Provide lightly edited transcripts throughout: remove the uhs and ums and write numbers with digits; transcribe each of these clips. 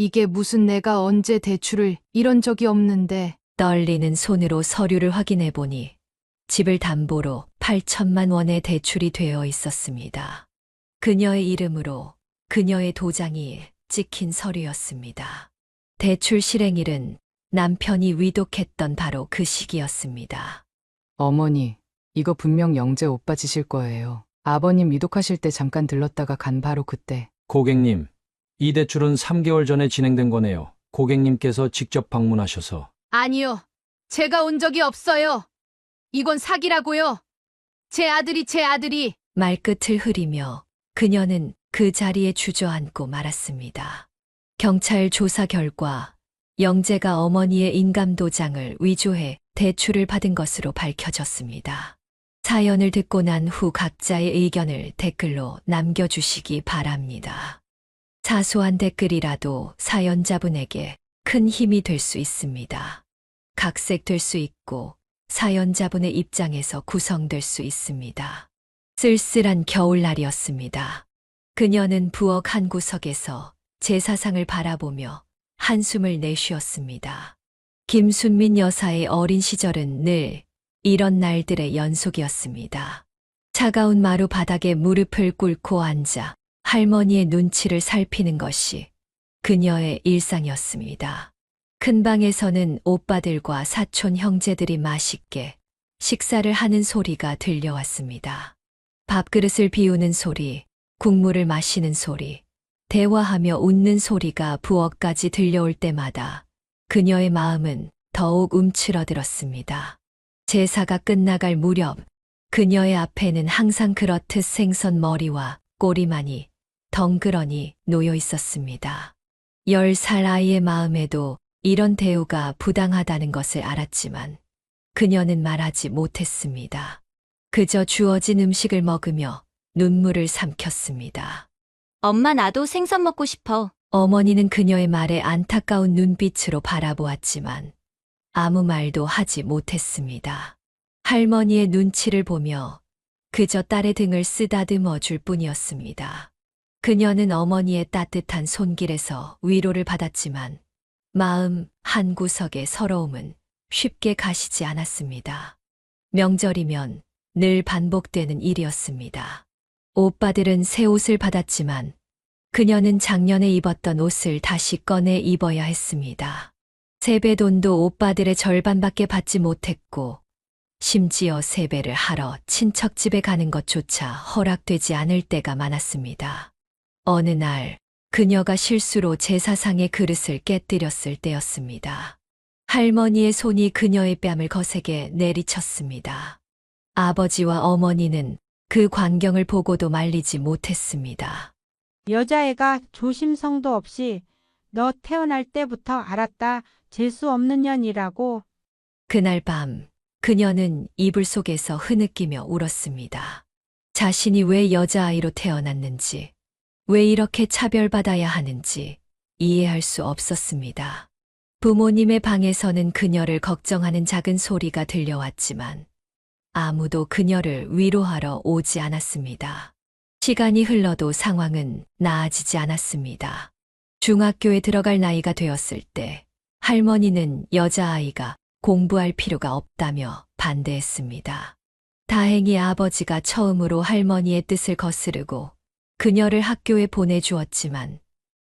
이게 무슨 내가 언제 대출을 이런 적이 없는데. 떨리는 손으로 서류를 확인해 보니 집을 담보로 8천만 원의 대출이 되어 있었습니다. 그녀의 이름으로 그녀의 도장이 찍힌 서류였습니다. 대출 실행일은 남편이 위독했던 바로 그 시기였습니다. 어머니, 이거 분명 영재 오빠 짓일 거예요. 아버님 위독하실 때 잠깐 들렀다가 간 바로 그때. 고객님, 이 대출은 3개월 전에 진행된 거네요. 고객님께서 직접 방문하셔서. 아니요. 제가 온 적이 없어요. 이건 사기라고요. 제 아들이. 말끝을 흐리며 그녀는 그 자리에 주저앉고 말았습니다. 경찰 조사 결과 영재가 어머니의 인감도장을 위조해 대출을 받은 것으로 밝혀졌습니다. 사연을 듣고 난 후 각자의 의견을 댓글로 남겨주시기 바랍니다. 사소한 댓글이라도 사연자분에게 큰 힘이 될 수 있습니다. 각색될 수 있고 사연자분의 입장에서 구성될 수 있습니다. 쓸쓸한 겨울날이었습니다. 그녀는 부엌 한 구석에서 제사상을 바라보며 한숨을 내쉬었습니다. 김순민 여사의 어린 시절은 늘 이런 날들의 연속이었습니다. 차가운 마루 바닥에 무릎을 꿇고 앉아 할머니의 눈치를 살피는 것이 그녀의 일상이었습니다. 큰 방에서는 오빠들과 사촌 형제들이 맛있게 식사를 하는 소리가 들려왔습니다. 밥그릇을 비우는 소리, 국물을 마시는 소리, 대화하며 웃는 소리가 부엌까지 들려올 때마다 그녀의 마음은 더욱 움츠러들었습니다. 제사가 끝나갈 무렵 그녀의 앞에는 항상 그렇듯 생선 머리와 꼬리만이 덩그러니 놓여 있었습니다. 10살 아이의 마음에도 이런 대우가 부당하다는 것을 알았지만 그녀는 말하지 못했습니다. 그저 주어진 음식을 먹으며 눈물을 삼켰습니다. 엄마, 나도 생선 먹고 싶어. 어머니는 그녀의 말에 안타까운 눈빛으로 바라보았지만 아무 말도 하지 못했습니다. 할머니의 눈치를 보며 그저 딸의 등을 쓰다듬어 줄 뿐이었습니다. 그녀는 어머니의 따뜻한 손길에서 위로를 받았지만 마음 한구석의 서러움은 쉽게 가시지 않았습니다. 명절이면 늘 반복되는 일이었습니다. 오빠들은 새 옷을 받았지만 그녀는 작년에 입었던 옷을 다시 꺼내 입어야 했습니다. 세배돈도 오빠들의 절반밖에 받지 못했고 심지어 세배를 하러 친척집에 가는 것조차 허락되지 않을 때가 많았습니다. 어느 날 그녀가 실수로 제사상의 그릇을 깨뜨렸을 때였습니다. 할머니의 손이 그녀의 뺨을 거세게 내리쳤습니다. 아버지와 어머니는 그 광경을 보고도 말리지 못했습니다. 여자애가 조심성도 없이 너 태어날 때부터 알았다. 재수 없는 년이라고. 그날 밤 그녀는 이불 속에서 흐느끼며 울었습니다. 자신이 왜 여자아이로 태어났는지, 왜 이렇게 차별받아야 하는지 이해할 수 없었습니다. 부모님의 방에서는 그녀를 걱정하는 작은 소리가 들려왔지만 아무도 그녀를 위로하러 오지 않았습니다. 시간이 흘러도 상황은 나아지지 않았습니다. 중학교에 들어갈 나이가 되었을 때 할머니는 여자아이가 공부할 필요가 없다며 반대했습니다. 다행히 아버지가 처음으로 할머니의 뜻을 거스르고 그녀를 학교에 보내주었지만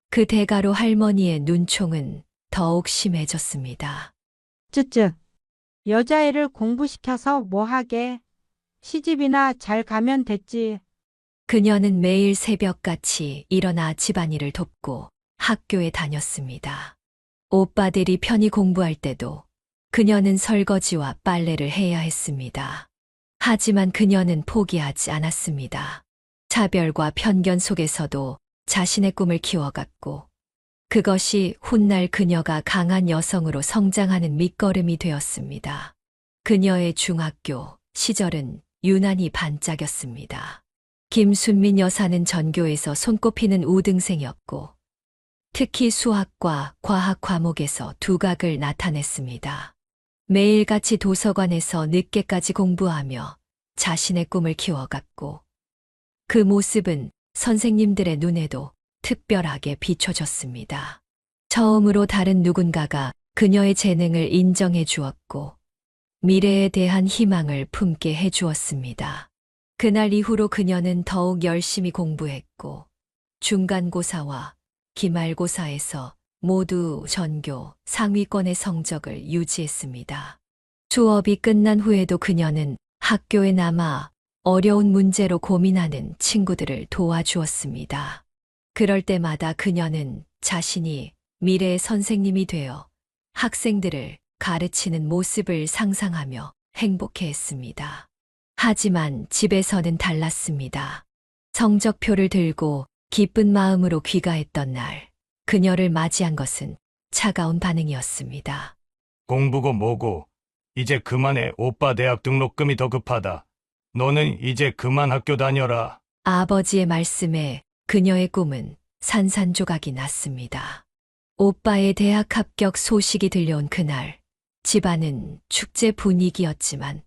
그 대가로 할머니의 눈총은 더욱 심해졌습니다. 쯧쯧. 여자애를 공부시켜서 뭐 하게. 시집이나 잘 가면 됐지. 그녀는 매일 새벽같이 일어나 집안일을 돕고 학교에 다녔습니다. 오빠들이 편히 공부할 때도 그녀는 설거지와 빨래를 해야 했습니다. 하지만 그녀는 포기하지 않았습니다. 차별과 편견 속에서도 자신의 꿈을 키워갔고 그것이 훗날 그녀가 강한 여성으로 성장하는 밑거름이 되었습니다. 그녀의 중학교 시절은 유난히 반짝였습니다. 김순민 여사는 전교에서 손꼽히는 우등생이었고 특히 수학과 과학 과목에서 두각을 나타냈습니다. 매일같이 도서관에서 늦게까지 공부하며 자신의 꿈을 키워갔고 그 모습은 선생님들의 눈에도 특별하게 비춰졌습니다. 처음으로 다른 누군가가 그녀의 재능을 인정해 주었고 미래에 대한 희망을 품게 해 주었습니다. 그날 이후로 그녀는 더욱 열심히 공부했고 중간고사와 기말고사에서 모두 전교 상위권의 성적을 유지했습니다. 수업이 끝난 후에도 그녀는 학교에 남아 어려운 문제로 고민하는 친구들을 도와주었습니다. 그럴 때마다 그녀는 자신이 미래의 선생님이 되어 학생들을 가르치는 모습을 상상하며 행복해했습니다. 하지만 집에서는 달랐습니다. 성적표를 들고 기쁜 마음으로 귀가했던 날, 그녀를 맞이한 것은 차가운 반응이었습니다. 공부고 뭐고 이제 그만해. 오빠 대학 등록금이 더 급하다. 너는 이제 그만 학교 다녀라. 아버지의 말씀에 그녀의 꿈은 산산조각이 났습니다. 오빠의 대학 합격 소식이 들려온 그날, 집안은 축제 분위기였지만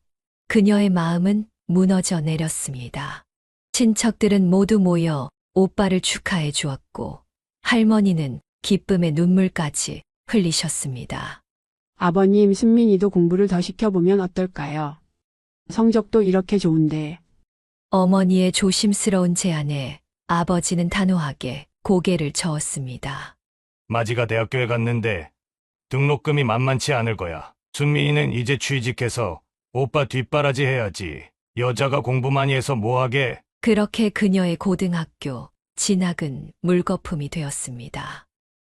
그녀의 마음은 무너져 내렸습니다. 친척들은 모두 모여 오빠를 축하해 주었고 할머니는 기쁨의 눈물까지 흘리셨습니다. 아버님, 순민이도 공부를 더 시켜보면 어떨까요? 성적도 이렇게 좋은데. 어머니의 조심스러운 제안에 아버지는 단호하게 고개를 저었습니다. 마지가 대학교에 갔는데 등록금이 만만치 않을 거야. 순민이는 이제 취직해서 오빠 뒷바라지 해야지. 여자가 공부 많이 해서 뭐하게. 그렇게 그녀의 고등학교 진학은 물거품이 되었습니다.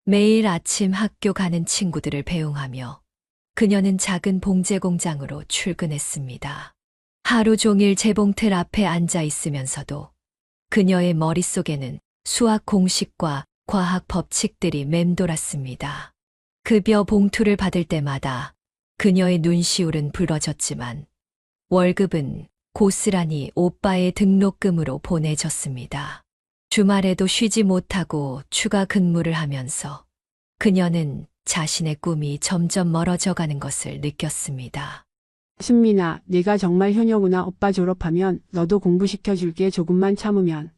매일 아침 학교 가는 친구들을 배웅하며 그녀는 작은 봉제 공장으로 출근했습니다. 하루 종일 재봉틀 앞에 앉아 있으면서도 그녀의 머릿속에는 수학 공식과 과학 법칙들이 맴돌았습니다. 급여 봉투를 받을 때마다 그녀의 눈시울은 붉어졌지만 월급은 고스란히 오빠의 등록금으로 보내졌습니다. 주말에도 쉬지 못하고 추가 근무를 하면서 그녀는 자신의 꿈이 점점 멀어져 가는 것을 느꼈습니다. 순민아, 네가 정말 효녀구나. 오빠 졸업하면 너도 공부시켜줄게. 조금만 참으면.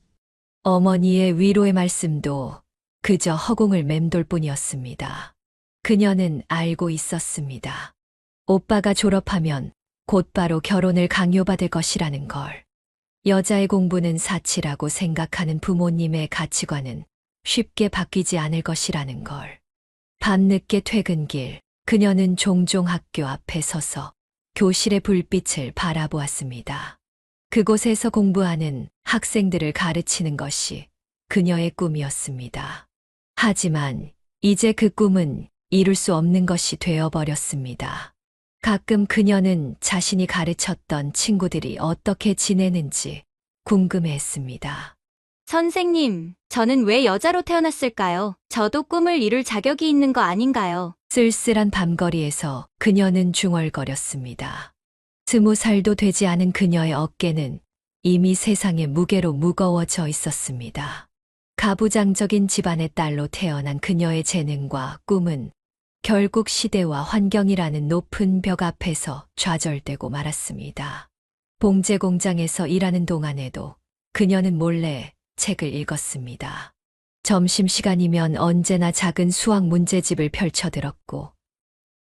어머니의 위로의 말씀도 그저 허공을 맴돌 뿐이었습니다. 그녀는 알고 있었습니다. 오빠가 졸업하면 곧바로 결혼을 강요받을 것이라는 걸. 여자의 공부는 사치라고 생각하는 부모님의 가치관은 쉽게 바뀌지 않을 것이라는 걸. 밤늦게 퇴근길, 그녀는 종종 학교 앞에 서서 교실의 불빛을 바라보았습니다. 그곳에서 공부하는 학생들을 가르치는 것이 그녀의 꿈이었습니다. 하지만 이제 그 꿈은 이룰 수 없는 것이 되어버렸습니다. 가끔 그녀는 자신이 가르쳤던 친구들이 어떻게 지내는지 궁금해했습니다. 선생님, 저는 왜 여자로 태어났을까요? 저도 꿈을 이룰 자격이 있는 거 아닌가요? 쓸쓸한 밤거리에서 그녀는 중얼거렸습니다. 20살도 되지 않은 그녀의 어깨는 이미 세상의 무게로 무거워져 있었습니다. 가부장적인 집안의 딸로 태어난 그녀의 재능과 꿈은 결국 시대와 환경이라는 높은 벽 앞에서 좌절되고 말았습니다. 봉제 공장에서 일하는 동안에도 그녀는 몰래 책을 읽었습니다. 점심시간이면 언제나 작은 수학 문제집을 펼쳐들었고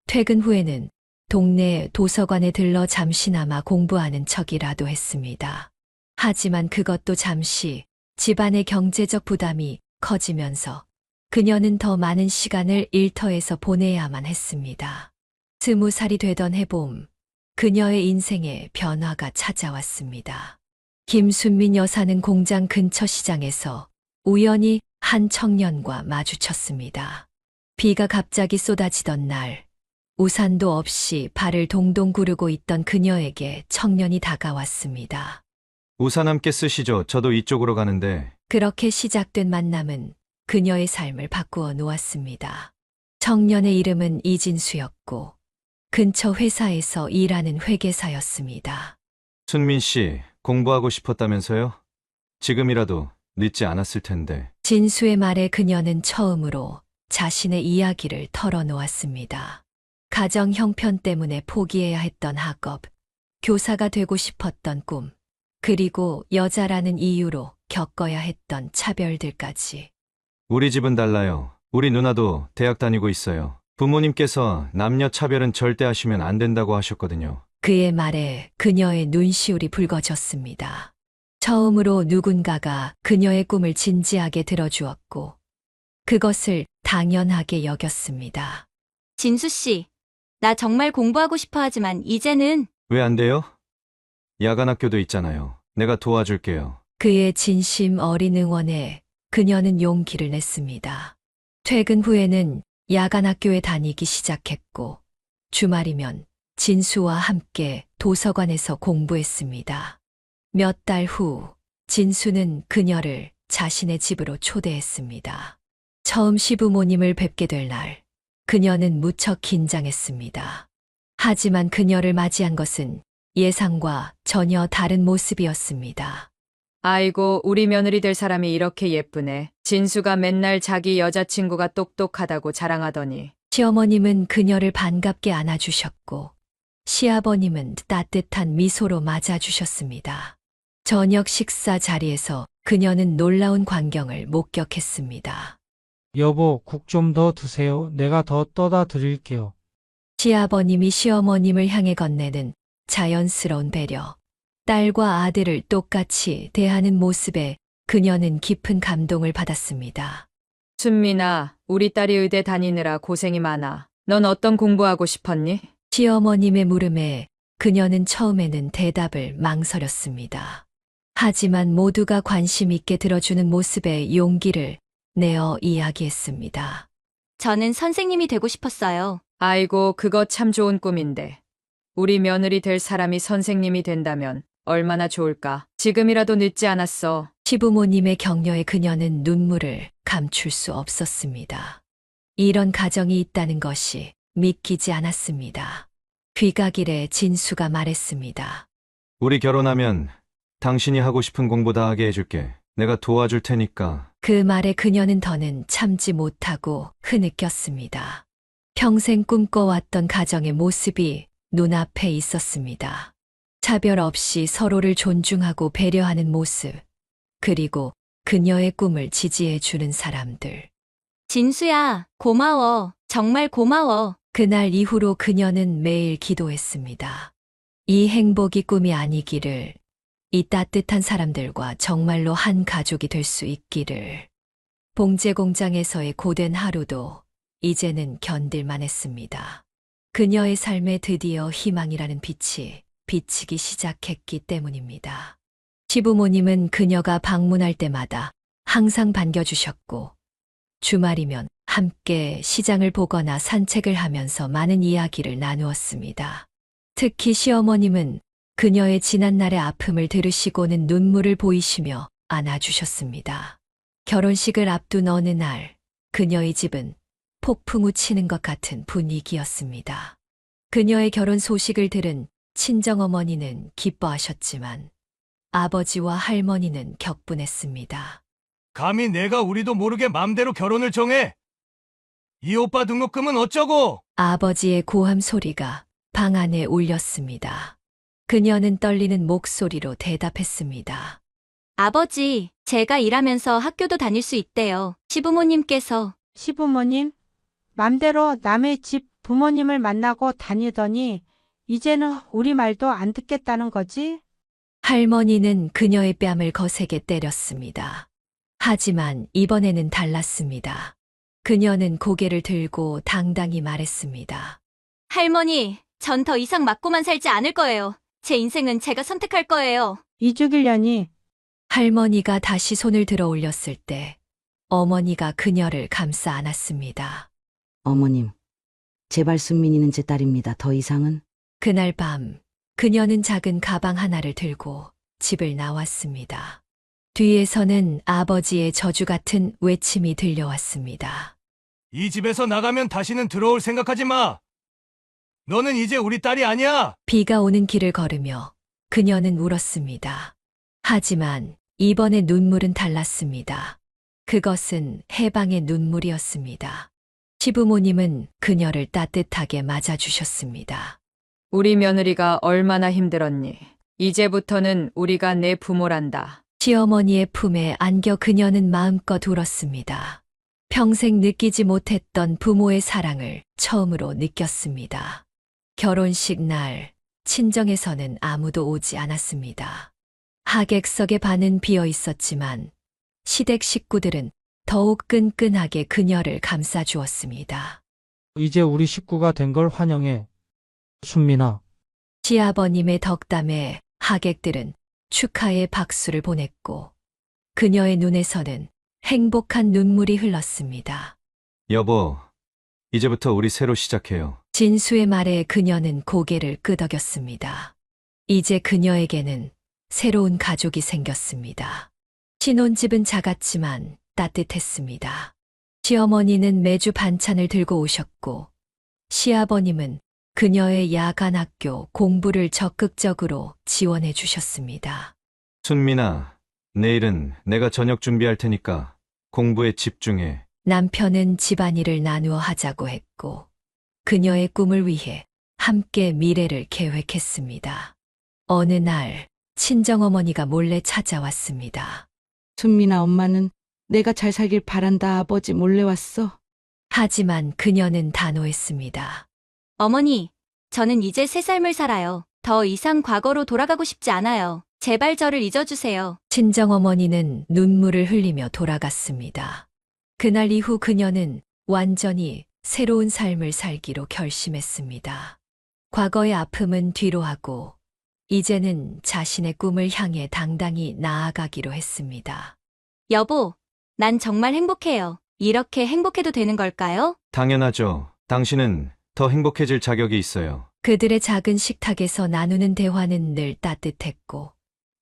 퇴근 후에는 동네 도서관에 들러 잠시나마 공부하는 척이라도 했습니다. 하지만 그것도 잠시 집안의 경제적 부담이 커지면서 그녀는 더 많은 시간을 일터에서 보내야만 했습니다. 20살이 되던 해봄, 그녀의 인생에 변화가 찾아왔습니다. 김순민 여사는 공장 근처 시장에서 우연히 한 청년과 마주쳤습니다. 비가 갑자기 쏟아지던 날, 우산도 없이 발을 동동 구르고 있던 그녀에게 청년이 다가왔습니다. 우산 함께 쓰시죠. 저도 이쪽으로 가는데. 그렇게 시작된 만남은 그녀의 삶을 바꾸어 놓았습니다. 청년의 이름은 이진수였고 근처 회사에서 일하는 회계사였습니다. 순민 씨, 공부하고 싶었다면서요? 지금이라도 늦지 않았을 텐데. 진수의 말에 그녀는 처음으로 자신의 이야기를 털어놓았습니다. 가정 형편 때문에 포기해야 했던 학업, 교사가 되고 싶었던 꿈, 그리고 여자라는 이유로 겪어야 했던 차별들까지. 우리 집은 달라요. 우리 누나도 대학 다니고 있어요. 부모님께서 남녀 차별은 절대 하시면 안 된다고 하셨거든요. 그의 말에 그녀의 눈시울이 붉어졌습니다. 처음으로 누군가가 그녀의 꿈을 진지하게 들어주었고, 그것을 당연하게 여겼습니다. 진수 씨, 나 정말 공부하고 싶어 하지만 이제는 왜 안 돼요? 야간 학교도 있잖아요. 내가 도와줄게요. 그의 진심 어린 응원에 그녀는 용기를 냈습니다. 퇴근 후에는 야간 학교에 다니기 시작했고, 주말이면 진수와 함께 도서관에서 공부했습니다. 몇 달 후, 진수는 그녀를 자신의 집으로 초대했습니다. 처음 시부모님을 뵙게 될 날, 그녀는 무척 긴장했습니다. 하지만 그녀를 맞이한 것은 예상과 전혀 다른 모습이었습니다. 아이고, 우리 며느리 될 사람이 이렇게 예쁘네. 진수가 맨날 자기 여자친구가 똑똑하다고 자랑하더니. 시어머님은 그녀를 반갑게 안아주셨고, 시아버님은 따뜻한 미소로 맞아주셨습니다. 저녁 식사 자리에서 그녀는 놀라운 광경을 목격했습니다. 여보, 국 좀 더 드세요. 내가 더 떠다 드릴게요. 시아버님이 시어머님을 향해 건네는 자연스러운 배려, 딸과 아들을 똑같이 대하는 모습에 그녀는 깊은 감동을 받았습니다. 순민아, 우리 딸이 의대 다니느라 고생이 많아. 넌 어떤 공부하고 싶었니? 시어머님의 물음에 그녀는 처음에는 대답을 망설였습니다. 하지만 모두가 관심 있게 들어주는 모습에 용기를 내어 이야기했습니다. 저는 선생님이 되고 싶었어요. 아이고, 그거 참 좋은 꿈인데. 우리 며느리 될 사람이 선생님이 된다면 얼마나 좋을까. 지금이라도 늦지 않았어. 시부모님의 격려에 그녀는 눈물을 감출 수 없었습니다. 이런 가정이 있다는 것이 믿기지 않았습니다. 귀가길에 진수가 말했습니다. 우리 결혼하면 당신이 하고 싶은 공부 다 하게 해줄게. 내가 도와줄 테니까. 그 말에 그녀는 더는 참지 못하고 흐느꼈습니다. 평생 꿈꿔왔던 가정의 모습이 눈앞에 있었습니다. 차별 없이 서로를 존중하고 배려하는 모습, 그리고 그녀의 꿈을 지지해주는 사람들. 진수야, 고마워. 정말 고마워. 그날 이후로 그녀는 매일 기도했습니다. 이 행복이 꿈이 아니기를, 이 따뜻한 사람들과 정말로 한 가족이 될 수 있기를. 봉제 공장에서의 고된 하루도 이제는 견딜만 했습니다. 그녀의 삶에 드디어 희망이라는 빛이 비치기 시작했기 때문입니다. 시부모님은 그녀가 방문할 때마다 항상 반겨주셨고, 주말이면 함께 시장을 보거나 산책을 하면서 많은 이야기를 나누었습니다. 특히 시어머님은 그녀의 지난날의 아픔을 들으시고는 눈물을 보이시며 안아주셨습니다. 결혼식을 앞둔 어느 날, 그녀의 집은 폭풍우 치는 것 같은 분위기였습니다. 그녀의 결혼 소식을 들은 친정어머니는 기뻐하셨지만 아버지와 할머니는 격분했습니다. 감히 내가 우리도 모르게 맘대로 결혼을 정해? 이 오빠 등록금은 어쩌고? 아버지의 고함 소리가 방 안에 울렸습니다. 그녀는 떨리는 목소리로 대답했습니다. 아버지, 제가 일하면서 학교도 다닐 수 있대요. 시부모님께서. 시부모님, 맘대로 남의 집 부모님을 만나고 다니더니 이제는 우리 말도 안 듣겠다는 거지? 할머니는 그녀의 뺨을 거세게 때렸습니다. 하지만 이번에는 달랐습니다. 그녀는 고개를 들고 당당히 말했습니다. 할머니, 전 더 이상 맞고만 살지 않을 거예요. 제 인생은 제가 선택할 거예요. 이죽일려니 할머니가 다시 손을 들어 올렸을 때 어머니가 그녀를 감싸 안았습니다. 어머님, 제발 순민이는 제 딸입니다. 더 이상은. 그날 밤 그녀는 작은 가방 하나를 들고 집을 나왔습니다. 뒤에서는 아버지의 저주 같은 외침이 들려왔습니다. 이 집에서 나가면 다시는 들어올 생각하지 마. 너는 이제 우리 딸이 아니야. 비가 오는 길을 걸으며 그녀는 울었습니다. 하지만 이번에 눈물은 달랐습니다. 그것은 해방의 눈물이었습니다. 시부모님은 그녀를 따뜻하게 맞아주셨습니다. 우리 며느리가 얼마나 힘들었니? 이제부터는 우리가 내 부모란다. 시어머니의 품에 안겨 그녀는 마음껏 울었습니다. 평생 느끼지 못했던 부모의 사랑을 처음으로 느꼈습니다. 결혼식 날, 친정에서는 아무도 오지 않았습니다. 하객석의 반은 비어 있었지만 시댁 식구들은 더욱 끈끈하게 그녀를 감싸주었습니다. 이제 우리 식구가 된 걸 환영해. 순민아. 시아버님의 덕담에 하객들은 축하의 박수를 보냈고 그녀의 눈에서는 행복한 눈물이 흘렀습니다. 여보, 이제부터 우리 새로 시작해요. 진수의 말에 그녀는 고개를 끄덕였습니다. 이제 그녀에게는 새로운 가족이 생겼습니다. 신혼집은 작았지만 따뜻했습니다. 시어머니는 매주 반찬을 들고 오셨고 시아버님은 그녀의 야간 학교 공부를 적극적으로 지원해 주셨습니다. 순민아, 내일은 내가 저녁 준비할 테니까 공부에 집중해. 남편은 집안일을 나누어 하자고 했고 그녀의 꿈을 위해 함께 미래를 계획했습니다. 어느 날 친정어머니가 몰래 찾아왔습니다. 순민아, 엄마는 내가 잘 살길 바란다. 아버지 몰래 왔어. 하지만 그녀는 단호했습니다. 어머니, 저는 이제 새 삶을 살아요. 더 이상 과거로 돌아가고 싶지 않아요. 제발 저를 잊어주세요. 친정어머니는 눈물을 흘리며 돌아갔습니다. 그날 이후 그녀는 완전히 새로운 삶을 살기로 결심했습니다. 과거의 아픔은 뒤로 하고 이제는 자신의 꿈을 향해 당당히 나아가기로 했습니다. 여보, 난 정말 행복해요. 이렇게 행복해도 되는 걸까요? 당연하죠. 당신은 더 행복해질 자격이 있어요. 그들의 작은 식탁에서 나누는 대화는 늘 따뜻했고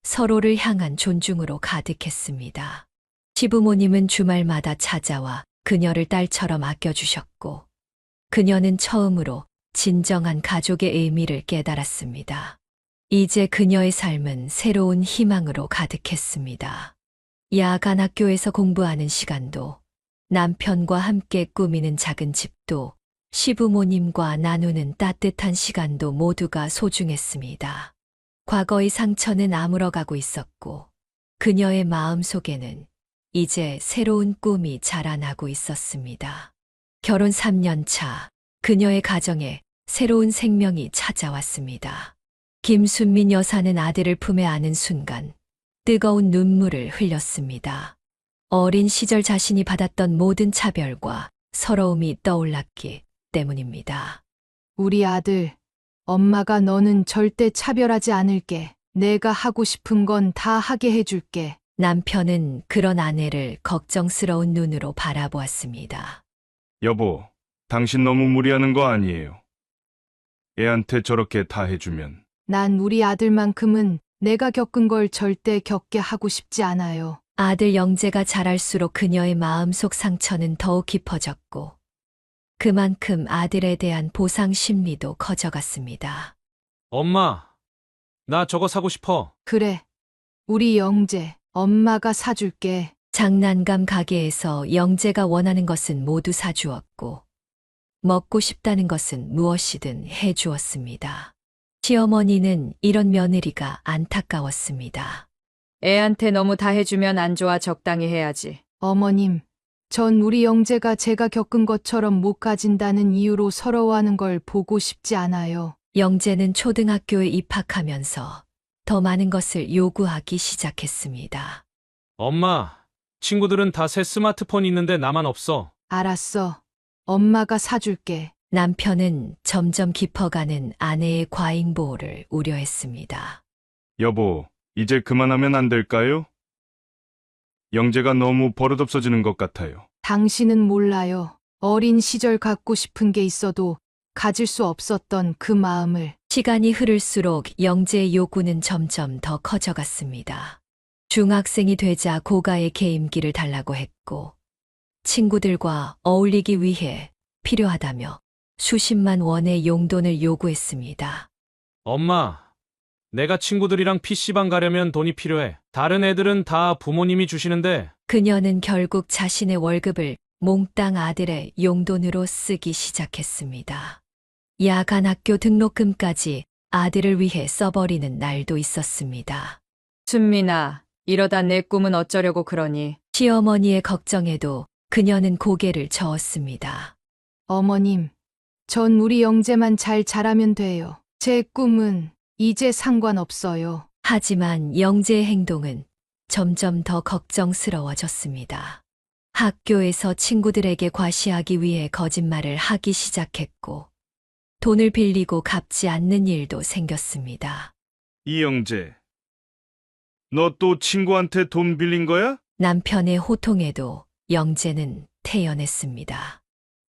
서로를 향한 존중으로 가득했습니다. 시부모님은 주말마다 찾아와 그녀를 딸처럼 아껴주셨고 그녀는 처음으로 진정한 가족의 의미를 깨달았습니다. 이제 그녀의 삶은 새로운 희망으로 가득했습니다. 야간 학교에서 공부하는 시간도 남편과 함께 꾸미는 작은 집도 시부모님과 나누는 따뜻한 시간도 모두가 소중했습니다. 과거의 상처는 아물어가고 있었고 그녀의 마음속에는 이제 새로운 꿈이 자라나고 있었습니다. 결혼 3년 차 그녀의 가정에 새로운 생명이 찾아왔습니다. 김순민 여사는 아들을 품에 안은 순간 뜨거운 눈물을 흘렸습니다. 어린 시절 자신이 받았던 모든 차별과 서러움이 떠올랐기 때문입니다. 우리 아들, 엄마가 너는 절대 차별하지 않을게. 내가 하고 싶은 건 다 하게 해줄게. 남편은 그런 아내를 걱정스러운 눈으로 바라보았습니다. 여보, 당신 너무 무리하는 거 아니에요. 애한테 저렇게 다 해주면. 난 우리 아들만큼은 내가 겪은 걸 절대 겪게 하고 싶지 않아요. 아들 영재가 자랄수록 그녀의 마음속 상처는 더욱 깊어졌고 그만큼 아들에 대한 보상 심리도 커져갔습니다. 엄마, 나 저거 사고 싶어. 그래. 우리 영재, 엄마가 사줄게. 장난감 가게에서 영재가 원하는 것은 모두 사주었고 먹고 싶다는 것은 무엇이든 해주었습니다. 시어머니는 이런 며느리가 안타까웠습니다. 애한테 너무 다 해주면 안 좋아. 적당히 해야지. 어머님, 전 우리 영재가 제가 겪은 것처럼 못 가진다는 이유로 서러워하는 걸 보고 싶지 않아요. 영재는 초등학교에 입학하면서 더 많은 것을 요구하기 시작했습니다. 엄마, 친구들은 다 새 스마트폰 있는데 나만 없어. 알았어. 엄마가 사줄게. 남편은 점점 깊어가는 아내의 과잉 보호를 우려했습니다. 여보, 이제 그만하면 안 될까요? 영재가 너무 버릇없어지는 것 같아요. 당신은 몰라요. 어린 시절 갖고 싶은 게 있어도 가질 수 없었던 그 마음을. 시간이 흐를수록 영재의 요구는 점점 더 커져갔습니다. 중학생이 되자 고가의 게임기를 달라고 했고 친구들과 어울리기 위해 필요하다며 수십만 원의 용돈을 요구했습니다. 엄마, 내가 친구들이랑 PC방 가려면 돈이 필요해. 다른 애들은 다 부모님이 주시는데. 그녀는 결국 자신의 월급을 몽땅 아들의 용돈으로 쓰기 시작했습니다. 야간 학교 등록금까지 아들을 위해 써버리는 날도 있었습니다. 순민아, 이러다 내 꿈은 어쩌려고 그러니. 시어머니의 걱정에도 그녀는 고개를 저었습니다. 어머님, 전 우리 영재만 잘 자라면 돼요. 제 꿈은 이제 상관없어요. 하지만 영재의 행동은 점점 더 걱정스러워졌습니다. 학교에서 친구들에게 과시하기 위해 거짓말을 하기 시작했고, 돈을 빌리고 갚지 않는 일도 생겼습니다. 이영재, 너 또 친구한테 돈 빌린 거야? 남편의 호통에도 영재는 태연했습니다.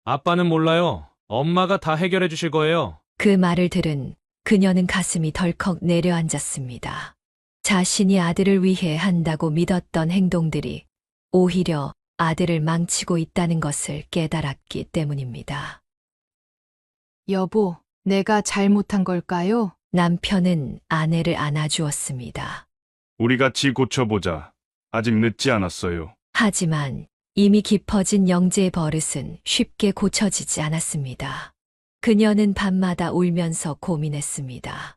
아빠는 몰라요. 엄마가 다 해결해 주실 거예요. 그 말을 들은 그녀는 가슴이 덜컥 내려앉았습니다. 자신이 아들을 위해 한다고 믿었던 행동들이 오히려 아들을 망치고 있다는 것을 깨달았기 때문입니다. 여보, 내가 잘못한 걸까요? 남편은 아내를 안아주었습니다. 우리 같이 고쳐보자. 아직 늦지 않았어요. 하지만 이미 깊어진 영재의 버릇은 쉽게 고쳐지지 않았습니다. 그녀는 밤마다 울면서 고민했습니다.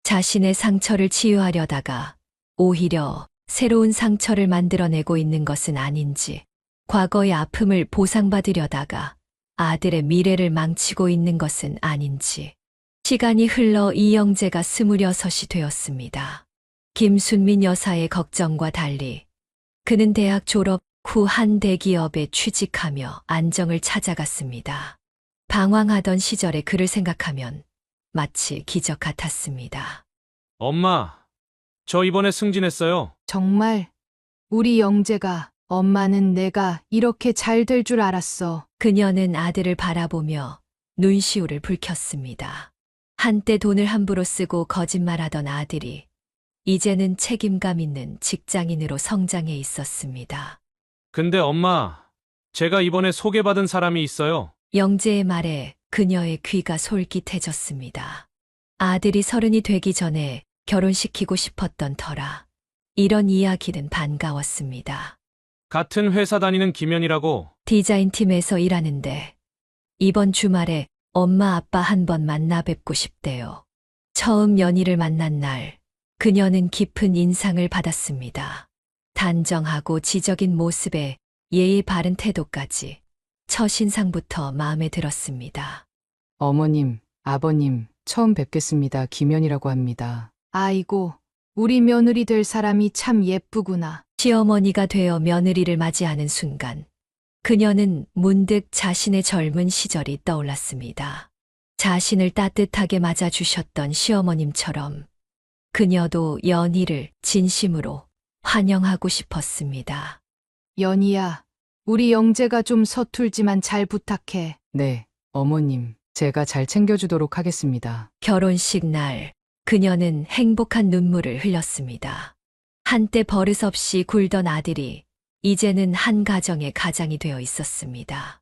자신의 상처를 치유하려다가 오히려 새로운 상처를 만들어내고 있는 것은 아닌지, 과거의 아픔을 보상받으려다가 아들의 미래를 망치고 있는 것은 아닌지. 시간이 흘러 이영재가 26이 되었습니다. 김순민 여사의 걱정과 달리 그는 대학 졸업 후 한 대기업에 취직하며 안정을 찾아갔습니다. 방황하던 시절의 그를 생각하면 마치 기적 같았습니다. 엄마, 저 이번에 승진했어요. 정말 우리 영재가, 엄마는 내가 이렇게 잘 될 줄 알았어. 그녀는 아들을 바라보며 눈시울을 붉혔습니다. 한때 돈을 함부로 쓰고 거짓말하던 아들이 이제는 책임감 있는 직장인으로 성장해 있었습니다. 근데 엄마, 제가 이번에 소개받은 사람이 있어요. 영재의 말에 그녀의 귀가 솔깃해졌습니다. 아들이 30이 되기 전에 결혼시키고 싶었던 터라 이런 이야기는 반가웠습니다. 같은 회사 다니는 김현이라고. 디자인팀에서 일하는데 이번 주말에 엄마 아빠 한번 만나 뵙고 싶대요. 처음 연희를 만난 날 그녀는 깊은 인상을 받았습니다. 단정하고 지적인 모습에 예의 바른 태도까지 첫인상부터 마음에 들었습니다. 어머님, 아버님, 처음 뵙겠습니다. 김연이라고 합니다. 아이고, 우리 며느리 될 사람이 참 예쁘구나. 시어머니가 되어 며느리를 맞이하는 순간 그녀는 문득 자신의 젊은 시절이 떠올랐습니다. 자신을 따뜻하게 맞아주셨던 시어머님처럼 그녀도 연희를 진심으로 환영하고 싶었습니다. 연희야, 우리 영재가 좀 서툴지만 잘 부탁해. 네, 어머님, 제가 잘 챙겨주도록 하겠습니다. 결혼식 날 그녀는 행복한 눈물을 흘렸습니다. 한때 버릇없이 굴던 아들이 이제는 한 가정의 가장이 되어 있었습니다.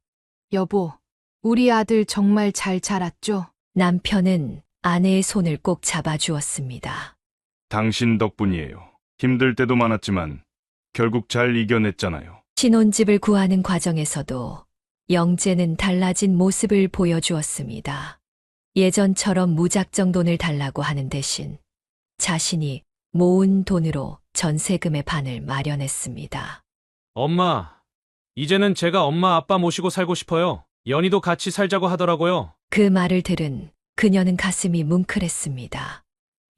여보, 우리 아들 정말 잘 자랐죠? 남편은 아내의 손을 꼭 잡아주었습니다. 당신 덕분이에요. 힘들 때도 많았지만 결국 잘 이겨냈잖아요. 신혼집을 구하는 과정에서도 영재는 달라진 모습을 보여주었습니다. 예전처럼 무작정 돈을 달라고 하는 대신 자신이 모은 돈으로 전세금의 반을 마련했습니다. 엄마, 이제는 제가 엄마 아빠 모시고 살고 싶어요. 연희도 같이 살자고 하더라고요. 그 말을 들은 그녀는 가슴이 뭉클했습니다.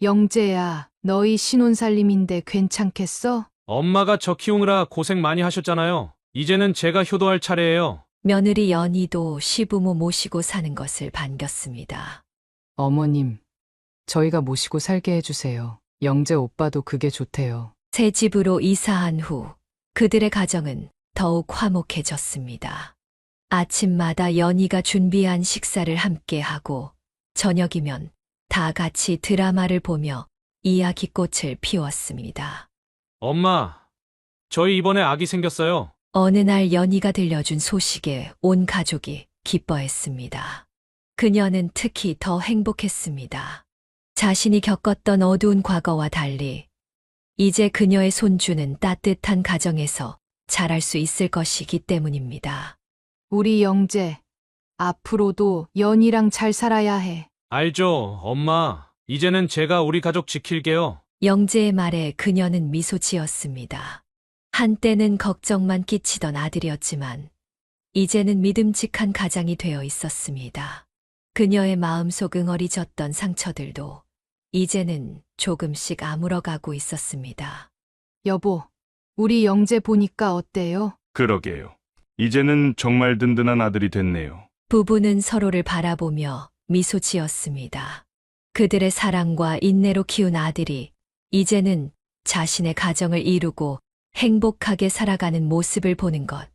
영재야, 너희 신혼살림인데 괜찮겠어? 엄마가 저 키우느라 고생 많이 하셨잖아요. 이제는 제가 효도할 차례예요. 며느리 연희도 시부모 모시고 사는 것을 반겼습니다. 어머님, 저희가 모시고 살게 해주세요. 영재 오빠도 그게 좋대요. 새 집으로 이사한 후 그들의 가정은 더욱 화목해졌습니다. 아침마다 연희가 준비한 식사를 함께 하고 저녁이면 다 같이 드라마를 보며 이야기꽃을 피웠습니다. 엄마, 저희 이번에 아기 생겼어요. 어느 날 연희가 들려준 소식에 온 가족이 기뻐했습니다. 그녀는 특히 더 행복했습니다. 자신이 겪었던 어두운 과거와 달리 이제 그녀의 손주는 따뜻한 가정에서 자랄 수 있을 것이기 때문입니다. 우리 영재, 앞으로도 연희랑 잘 살아야 해. 알죠, 엄마. 이제는 제가 우리 가족 지킬게요. 영재의 말에 그녀는 미소 지었습니다. 한때는 걱정만 끼치던 아들이었지만 이제는 믿음직한 가장이 되어 있었습니다. 그녀의 마음속 응어리졌던 상처들도 이제는 조금씩 아물어가고 있었습니다. 여보, 우리 영재 보니까 어때요? 그러게요. 이제는 정말 든든한 아들이 됐네요. 부부는 서로를 바라보며 미소 지었습니다. 그들의 사랑과 인내로 키운 아들이 이제는 자신의 가정을 이루고 행복하게 살아가는 모습을 보는 것.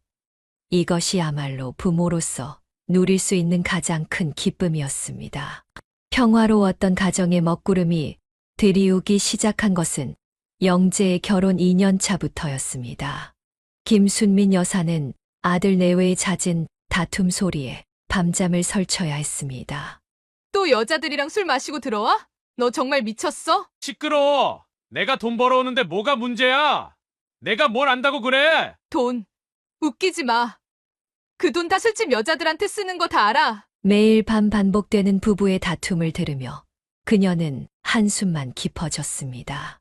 이것이야말로 부모로서 누릴 수 있는 가장 큰 기쁨이었습니다. 평화로웠던 가정의 먹구름이 들이우기 시작한 것은 영재의 결혼 2년 차부터였습니다. 김순민 여사는 아들 내외의 잦은 다툼 소리에 밤잠을 설쳐야 했습니다. 또 여자들이랑 술 마시고 들어와? 너 정말 미쳤어? 시끄러워. 내가 돈 벌어오는데 뭐가 문제야? 내가 뭘 안다고 그래? 돈. 웃기지 마. 그 돈 다 술집 여자들한테 쓰는 거 다 알아. 매일 밤 반복되는 부부의 다툼을 들으며 그녀는 한숨만 깊어졌습니다.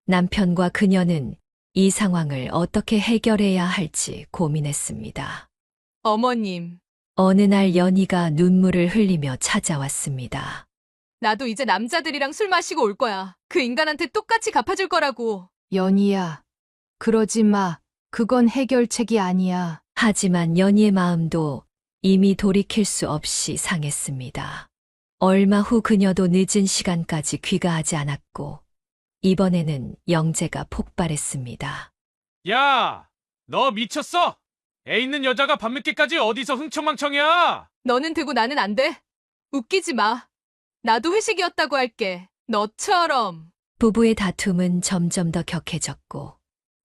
남편과 그녀는 이 상황을 어떻게 해결해야 할지 고민했습니다. 어머님, 어느 날 연희가 눈물을 흘리며 찾아왔습니다. 나도 이제 남자들이랑 술 마시고 올 거야. 그 인간한테 똑같이 갚아줄 거라고. 연희야, 그러지 마. 그건 해결책이 아니야. 하지만 연희의 마음도 이미 돌이킬 수 없이 상했습니다. 얼마 후 그녀도 늦은 시간까지 귀가하지 않았고 이번에는 영재가 폭발했습니다. 야, 너 미쳤어? 애 있는 여자가 밤늦게까지 어디서 흥청망청이야? 너는 되고 나는 안 돼. 웃기지 마. 나도 회식이었다고 할게. 너처럼. 부부의 다툼은 점점 더 격해졌고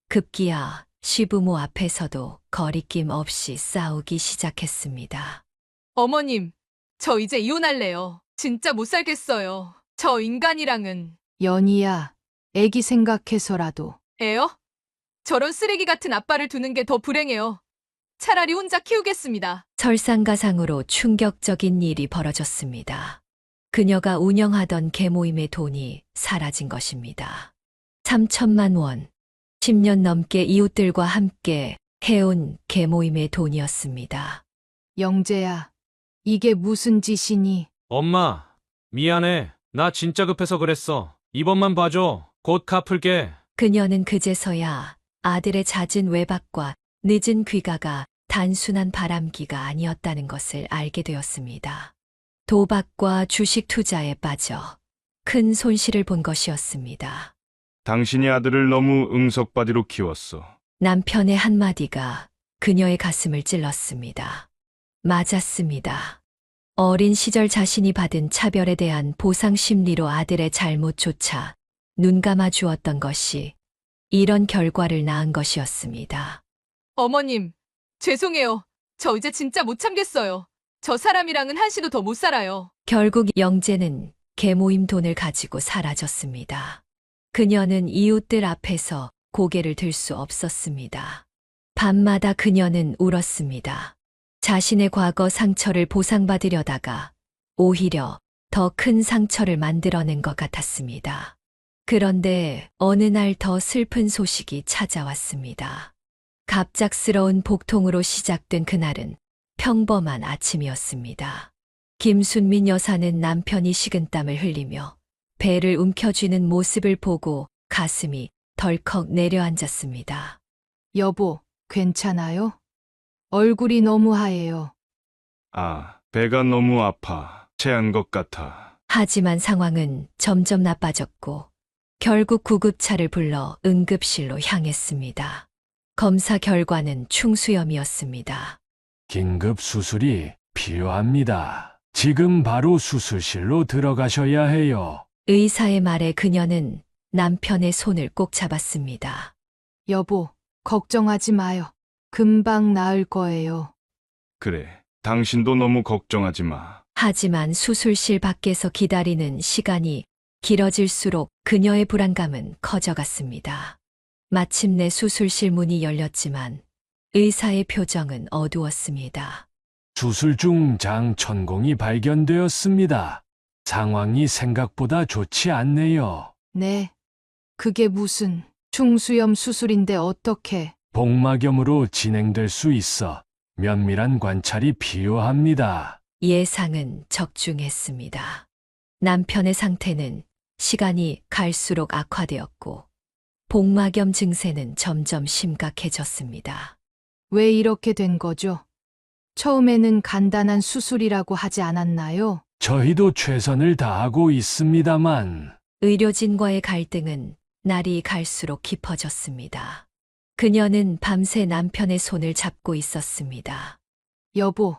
급기야 시부모 앞에서도 거리낌 없이 싸우기 시작했습니다. 어머님, 저 이제 이혼할래요. 진짜 못 살겠어요. 저 인간이랑은. 연희야, 애기 생각해서라도. 애요? 저런 쓰레기 같은 아빠를 두는 게 더 불행해요. 차라리 혼자 키우겠습니다. 설상가상으로 충격적인 일이 벌어졌습니다. 그녀가 운영하던 계모임의 돈이 사라진 것입니다. 3천만 원. 10년 넘게 이웃들과 함께 해온 계모임의 돈이었습니다. 영재야, 이게 무슨 짓이니? 엄마, 미안해. 나 진짜 급해서 그랬어. 이번만 봐줘. 곧 갚을게. 그녀는 그제서야 아들의 잦은 외박과 늦은 귀가가 단순한 바람기가 아니었다는 것을 알게 되었습니다. 도박과 주식 투자에 빠져 큰 손실을 본 것이었습니다. 당신이 아들을 너무 응석바디로 키웠어. 남편의 한마디가 그녀의 가슴을 찔렀습니다. 맞았습니다. 어린 시절 자신이 받은 차별에 대한 보상 심리로 아들의 잘못조차 눈감아 주었던 것이 이런 결과를 낳은 것이었습니다. 어머님, 죄송해요. 저 이제 진짜 못 참겠어요. 저 사람이랑은 한시도 더 못 살아요. 결국 영재는 계모임 돈을 가지고 사라졌습니다. 그녀는 이웃들 앞에서 고개를 들 수 없었습니다. 밤마다 그녀는 울었습니다. 자신의 과거 상처를 보상받으려다가 오히려 더 큰 상처를 만들어낸 것 같았습니다. 그런데 어느 날 더 슬픈 소식이 찾아왔습니다. 갑작스러운 복통으로 시작된 그날은 평범한 아침이었습니다. 김순민 여사는 남편이 식은땀을 흘리며 배를 움켜쥐는 모습을 보고 가슴이 덜컥 내려앉았습니다. 여보, 괜찮아요? 얼굴이 너무 하얘요. 아, 배가 너무 아파. 체한 것 같아. 하지만 상황은 점점 나빠졌고 결국 구급차를 불러 응급실로 향했습니다. 검사 결과는 충수염이었습니다. 긴급 수술이 필요합니다. 지금 바로 수술실로 들어가셔야 해요. 의사의 말에 그녀는 남편의 손을 꼭 잡았습니다. 여보, 걱정하지 마요. 금방 나을 거예요. 그래, 당신도 너무 걱정하지 마. 하지만 수술실 밖에서 기다리는 시간이 길어질수록 그녀의 불안감은 커져갔습니다. 마침내 수술실 문이 열렸지만 의사의 표정은 어두웠습니다. 수술 중 장천공이 발견되었습니다. 상황이 생각보다 좋지 않네요. 네. 그게 무슨 충수염 수술인데 어떻게? 복막염으로 진행될 수 있어 면밀한 관찰이 필요합니다. 예상은 적중했습니다. 남편의 상태는 시간이 갈수록 악화되었고 복막염 증세는 점점 심각해졌습니다. 왜 이렇게 된 거죠? 처음에는 간단한 수술이라고 하지 않았나요? 저희도 최선을 다하고 있습니다만 의료진과의 갈등은 날이 갈수록 깊어졌습니다. 그녀는 밤새 남편의 손을 잡고 있었습니다. 여보,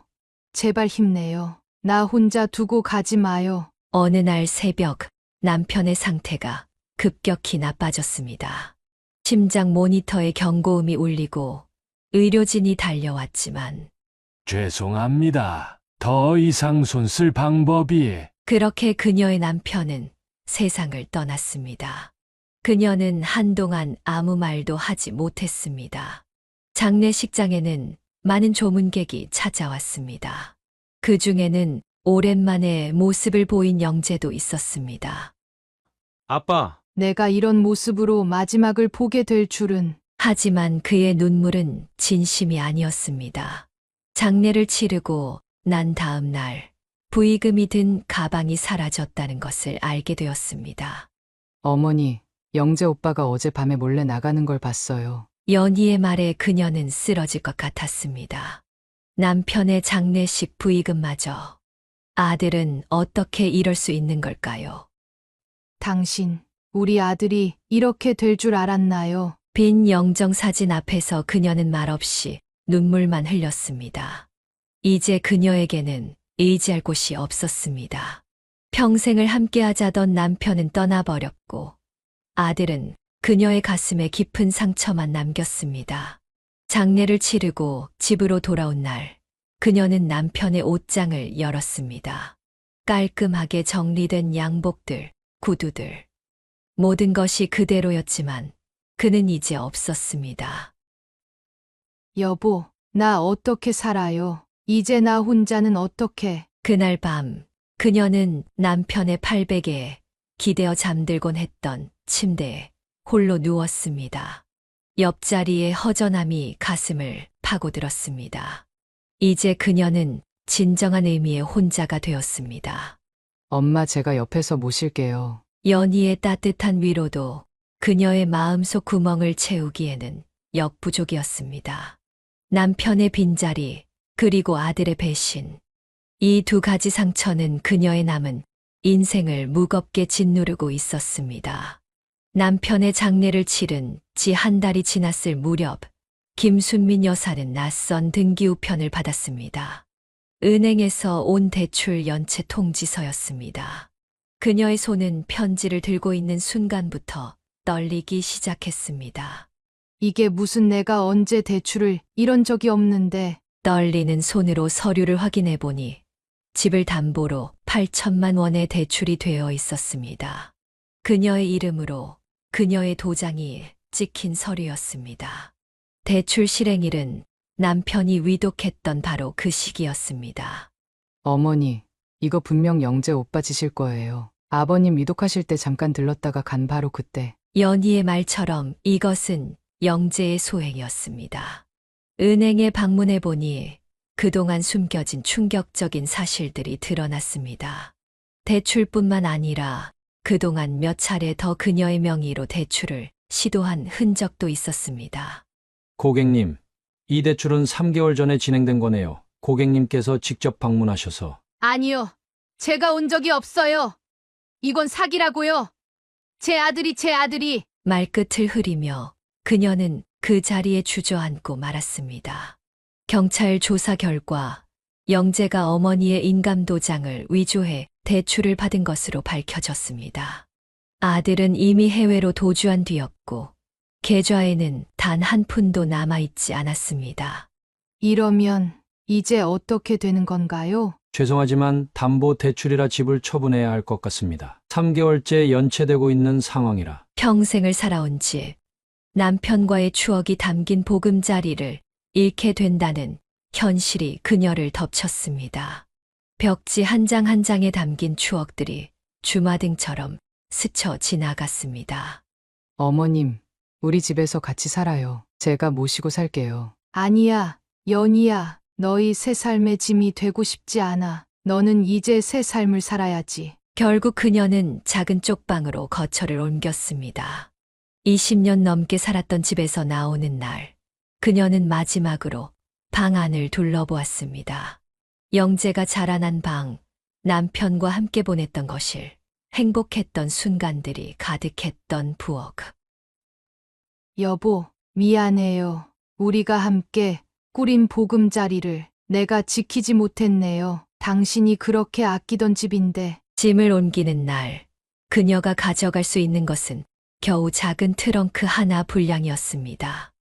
제발 힘내요. 나 혼자 두고 가지 마요. 어느 날 새벽 남편의 상태가 급격히 나빠졌습니다. 심장 모니터에 경고음이 울리고 의료진이 달려왔지만 죄송합니다. 더 이상 손 쓸 방법이 그렇게 그녀의 남편은 세상을 떠났습니다. 그녀는 한동안 아무 말도 하지 못했습니다. 장례식장에는 많은 조문객이 찾아왔습니다. 그 중에는 오랜만에 모습을 보인 영재도 있었습니다. 아빠, 내가 이런 모습으로 마지막을 보게 될 줄은. 하지만 그의 눈물은 진심이 아니었습니다. 장례를 치르고 난 다음 날 부의금이 든 가방이 사라졌다는 것을 알게 되었습니다. 어머니, 영재 오빠가 어젯밤에 몰래 나가는 걸 봤어요. 연희의 말에 그녀는 쓰러질 것 같았습니다. 남편의 장례식 부의금마저. 아들은 어떻게 이럴 수 있는 걸까요? 당신, 우리 아들이 이렇게 될 줄 알았나요? 빈 영정사진 앞에서 그녀는 말없이 눈물만 흘렸습니다. 이제 그녀에게는 의지할 곳이 없었습니다. 평생을 함께하자던 남편은 떠나버렸고 아들은 그녀의 가슴에 깊은 상처만 남겼습니다. 장례를 치르고 집으로 돌아온 날 그녀는 남편의 옷장을 열었습니다. 깔끔하게 정리된 양복들, 구두들. 모든 것이 그대로였지만 그는 이제 없었습니다. 여보, 나 어떻게 살아요? 이제 나 혼자는 어떻게? 그날 밤 그녀는 남편의 팔베개에 기대어 잠들곤 했던 침대에 홀로 누웠습니다. 옆자리의 허전함이 가슴을 파고들었습니다. 이제 그녀는 진정한 의미의 혼자가 되었습니다. 엄마, 제가 옆에서 모실게요. 연희의 따뜻한 위로도 그녀의 마음속 구멍을 채우기에는 역부족이었습니다. 남편의 빈자리, 그리고 아들의 배신. 이 두 가지 상처는 그녀의 남은 인생을 무겁게 짓누르고 있었습니다. 남편의 장례를 치른 지 한 달이 지났을 무렵, 김순민 여사는 낯선 등기 우편을 받았습니다. 은행에서 온 대출 연체 통지서였습니다. 그녀의 손은 편지를 들고 있는 순간부터 떨리기 시작했습니다. 이게 무슨, 내가 언제 대출을 이런 적이 없는데. 떨리는 손으로 서류를 확인해 보니 집을 담보로 8천만 원의 대출이 되어 있었습니다. 그녀의 이름으로 그녀의 도장이 찍힌 서류였습니다. 대출 실행일은 남편이 위독했던 바로 그 시기였습니다. 어머니, 이거 분명 영재 오빠 짓일 거예요. 아버님 위독하실 때 잠깐 들렀다가 간 바로 그때. 연희의 말처럼 이것은 영재의 소행이었습니다. 은행에 방문해 보니 그동안 숨겨진 충격적인 사실들이 드러났습니다. 대출뿐만 아니라 그동안 몇 차례 더 그녀의 명의로 대출을 시도한 흔적도 있었습니다. 고객님, 이 대출은 3개월 전에 진행된 거네요. 고객님께서 직접 방문하셔서. 아니요. 제가 온 적이 없어요. 이건 사기라고요. 제 아들이. 말끝을 흐리며 그녀는 그 자리에 주저앉고 말았습니다. 경찰 조사 결과 영재가 어머니의 인감도장을 위조해 대출을 받은 것으로 밝혀졌습니다. 아들은 이미 해외로 도주한 뒤였고 계좌에는 단 한 푼도 남아있지 않았습니다. 이러면 이제 어떻게 되는 건가요? 죄송하지만 담보 대출이라 집을 처분해야 할 것 같습니다. 3개월째 연체되고 있는 상황이라. 평생을 살아온 집, 남편과의 추억이 담긴 보금자리를 잃게 된다는 현실이 그녀를 덮쳤습니다. 벽지 한 장 한 장에 담긴 추억들이 주마등처럼 스쳐 지나갔습니다. 어머님, 우리 집에서 같이 살아요. 제가 모시고 살게요. 아니야, 연희야. 너희 새 삶의 짐이 되고 싶지 않아. 너는 이제 새 삶을 살아야지. 결국 그녀는 작은 쪽방으로 거처를 옮겼습니다. 20년 넘게 살았던 집에서 나오는 날, 그녀는 마지막으로 방 안을 둘러보았습니다. 영재가 자라난 방, 남편과 함께 보냈던 거실, 행복했던 순간들이 가득했던 부엌. 여보, 미안해요. 우리가 함께 꾸린 보금자리를 내가 지키지 못했네요. 당신이 그렇게 아끼던 집인데. 짐을 옮기는 날, 그녀가 가져갈 수 있는 것은 겨우 작은 트렁크 하나 분량이었습니다.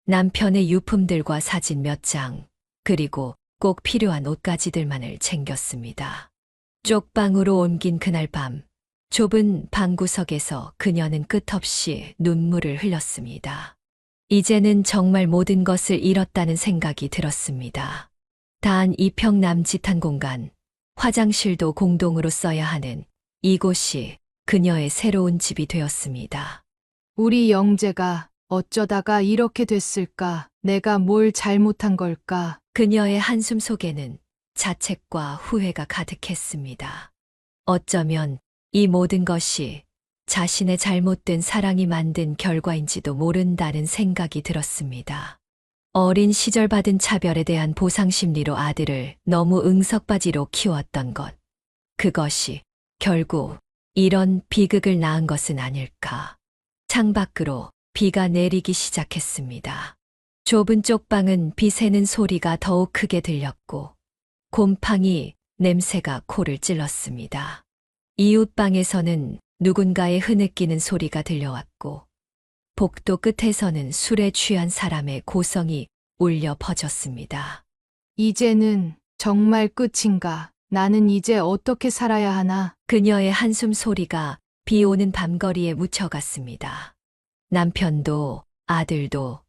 남편의 유품들과 사진 몇 장, 그리고 꼭 필요한 옷가지들만을 챙겼습니다. 쪽방으로 옮긴 그날 밤, 좁은 방구석에서 그녀는 끝없이 눈물을 흘렸습니다. 이제는 정말 모든 것을 잃었다는 생각이 들었습니다. 단 2평 남짓한 공간, 화장실도 공동으로 써야 하는 이곳이 그녀의 새로운 집이 되었습니다. 우리 영재가 어쩌다가 이렇게 됐을까? 내가 뭘 잘못한 걸까? 그녀의 한숨 속에는 자책과 후회가 가득했습니다. 어쩌면 이 모든 것이 자신의 잘못된 사랑이 만든 결과인지도 모른다는 생각이 들었습니다. 어린 시절 받은 차별에 대한 보상심리로 아들을 너무 응석바지로 키웠던 것. 그것이 결국 이런 비극을 낳은 것은 아닐까. 창밖으로 비가 내리기 시작했습니다. 좁은 쪽방은 비 새는 소리가 더욱 크게 들렸고 곰팡이 냄새가 코를 찔렀습니다. 이웃방에서는 누군가의 흐느끼는 소리가 들려왔고 복도 끝에서는 술에 취한 사람의 고성이 울려 퍼졌습니다. 이제는 정말 끝인가? 나는 이제 어떻게 살아야 하나? 그녀의 한숨 소리가 비 오는 밤거리에 묻혀갔습니다. 남편도 아들도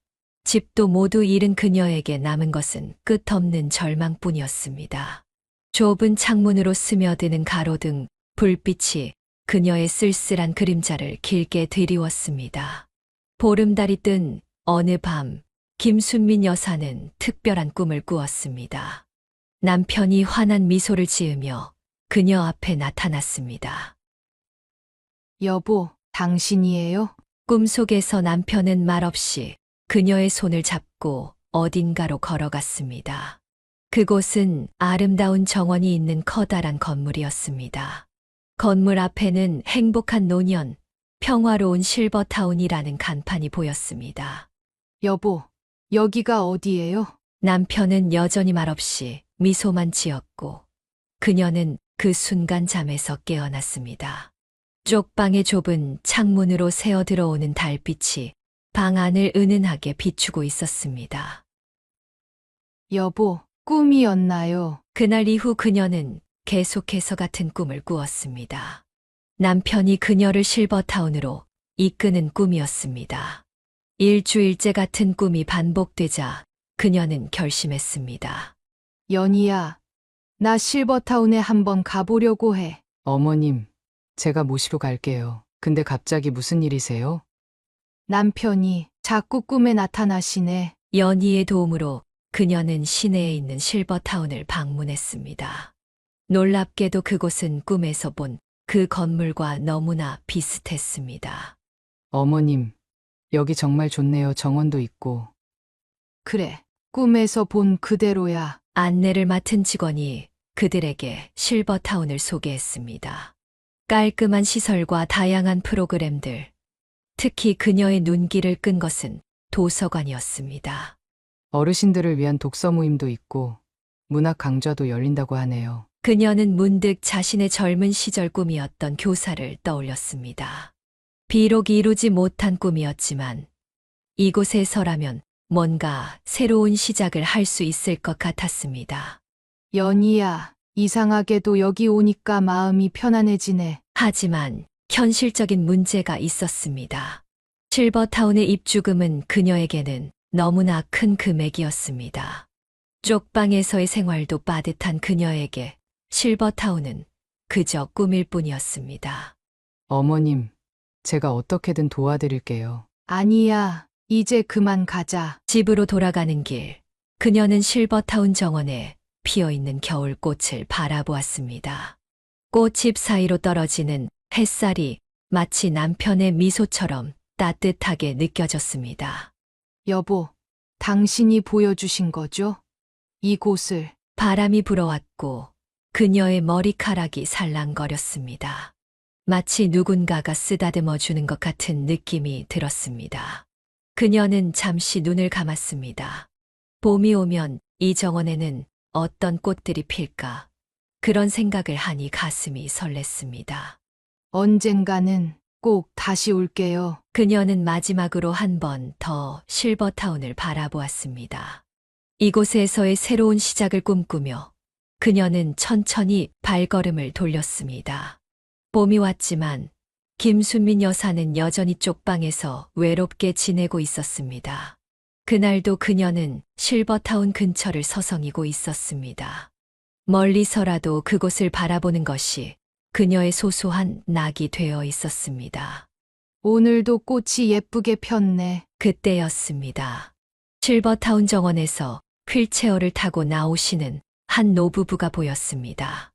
집도 모두 잃은 그녀에게 남은 것은 끝없는 절망뿐이었습니다. 좁은 창문으로 스며드는 가로등, 불빛이 그녀의 쓸쓸한 그림자를 길게 드리웠습니다. 보름달이 뜬 어느 밤, 김순민 여사는 특별한 꿈을 꾸었습니다. 남편이 환한 미소를 지으며 그녀 앞에 나타났습니다. 여보, 당신이에요? 꿈속에서 남편은 말없이 그녀의 손을 잡고 어딘가로 걸어갔습니다. 그곳은 아름다운 정원이 있는 커다란 건물이었습니다. 건물 앞에는 행복한 노년, 평화로운 실버타운이라는 간판이 보였습니다. 여보, 여기가 어디예요? 남편은 여전히 말없이 미소만 지었고 그녀는 그 순간 잠에서 깨어났습니다. 쪽방의 좁은 창문으로 새어 들어오는 달빛이 방 안을 은은하게 비추고 있었습니다. 여보, 꿈이었나요? 그날 이후 그녀는 계속해서 같은 꿈을 꾸었습니다. 남편이 그녀를 실버타운으로 이끄는 꿈이었습니다. 일주일째 같은 꿈이 반복되자 그녀는 결심했습니다. 연희야, 나 실버타운에 한번 가보려고 해. 어머님, 제가 모시러 갈게요. 근데 갑자기 무슨 일이세요? 남편이 자꾸 꿈에 나타나시네. 연희의 도움으로 그녀는 시내에 있는 실버타운을 방문했습니다. 놀랍게도 그곳은 꿈에서 본 그 건물과 너무나 비슷했습니다. 어머님, 여기 정말 좋네요. 정원도 있고. 그래, 꿈에서 본 그대로야. 안내를 맡은 직원이 그들에게 실버타운을 소개했습니다. 깔끔한 시설과 다양한 프로그램들, 특히 그녀의 눈길을 끈 것은 도서관이었습니다. 어르신들을 위한 독서 모임도 있고 문학 강좌도 열린다고 하네요. 그녀는 문득 자신의 젊은 시절 꿈이었던 교사를 떠올렸습니다. 비록 이루지 못한 꿈이었지만 이곳에서라면 뭔가 새로운 시작을 할 수 있을 것 같았습니다. 연희야, 이상하게도 여기 오니까 마음이 편안해지네. 하지만 현실적인 문제가 있었습니다. 실버타운의 입주금은 그녀에게는 너무나 큰 금액이었습니다. 쪽방에서의 생활도 빠듯한 그녀에게 실버타운은 그저 꿈일 뿐이었습니다. 어머님, 제가 어떻게든 도와드릴게요. 아니야, 이제 그만 가자. 집으로 돌아가는 길, 그녀는 실버타운 정원에 피어있는 겨울꽃을 바라보았습니다. 꽃잎 사이로 떨어지는 햇살이 마치 남편의 미소처럼 따뜻하게 느껴졌습니다. 여보, 당신이 보여주신 거죠? 이곳을. 바람이 불어왔고 그녀의 머리카락이 살랑거렸습니다. 마치 누군가가 쓰다듬어 주는 것 같은 느낌이 들었습니다. 그녀는 잠시 눈을 감았습니다. 봄이 오면 이 정원에는 어떤 꽃들이 필까? 그런 생각을 하니 가슴이 설렜습니다. 언젠가는 꼭 다시 올게요. 그녀는 마지막으로 한 번 더 실버타운을 바라보았습니다. 이곳에서의 새로운 시작을 꿈꾸며 그녀는 천천히 발걸음을 돌렸습니다. 봄이 왔지만 김순민 여사는 여전히 쪽방에서 외롭게 지내고 있었습니다. 그날도 그녀는 실버타운 근처를 서성이고 있었습니다. 멀리서라도 그곳을 바라보는 것이 그녀의 소소한 낙이 되어 있었습니다. 오늘도 꽃이 예쁘게 폈네. 그때였습니다. 실버타운 정원에서 휠체어를 타고 나오시는 한 노부부가 보였습니다.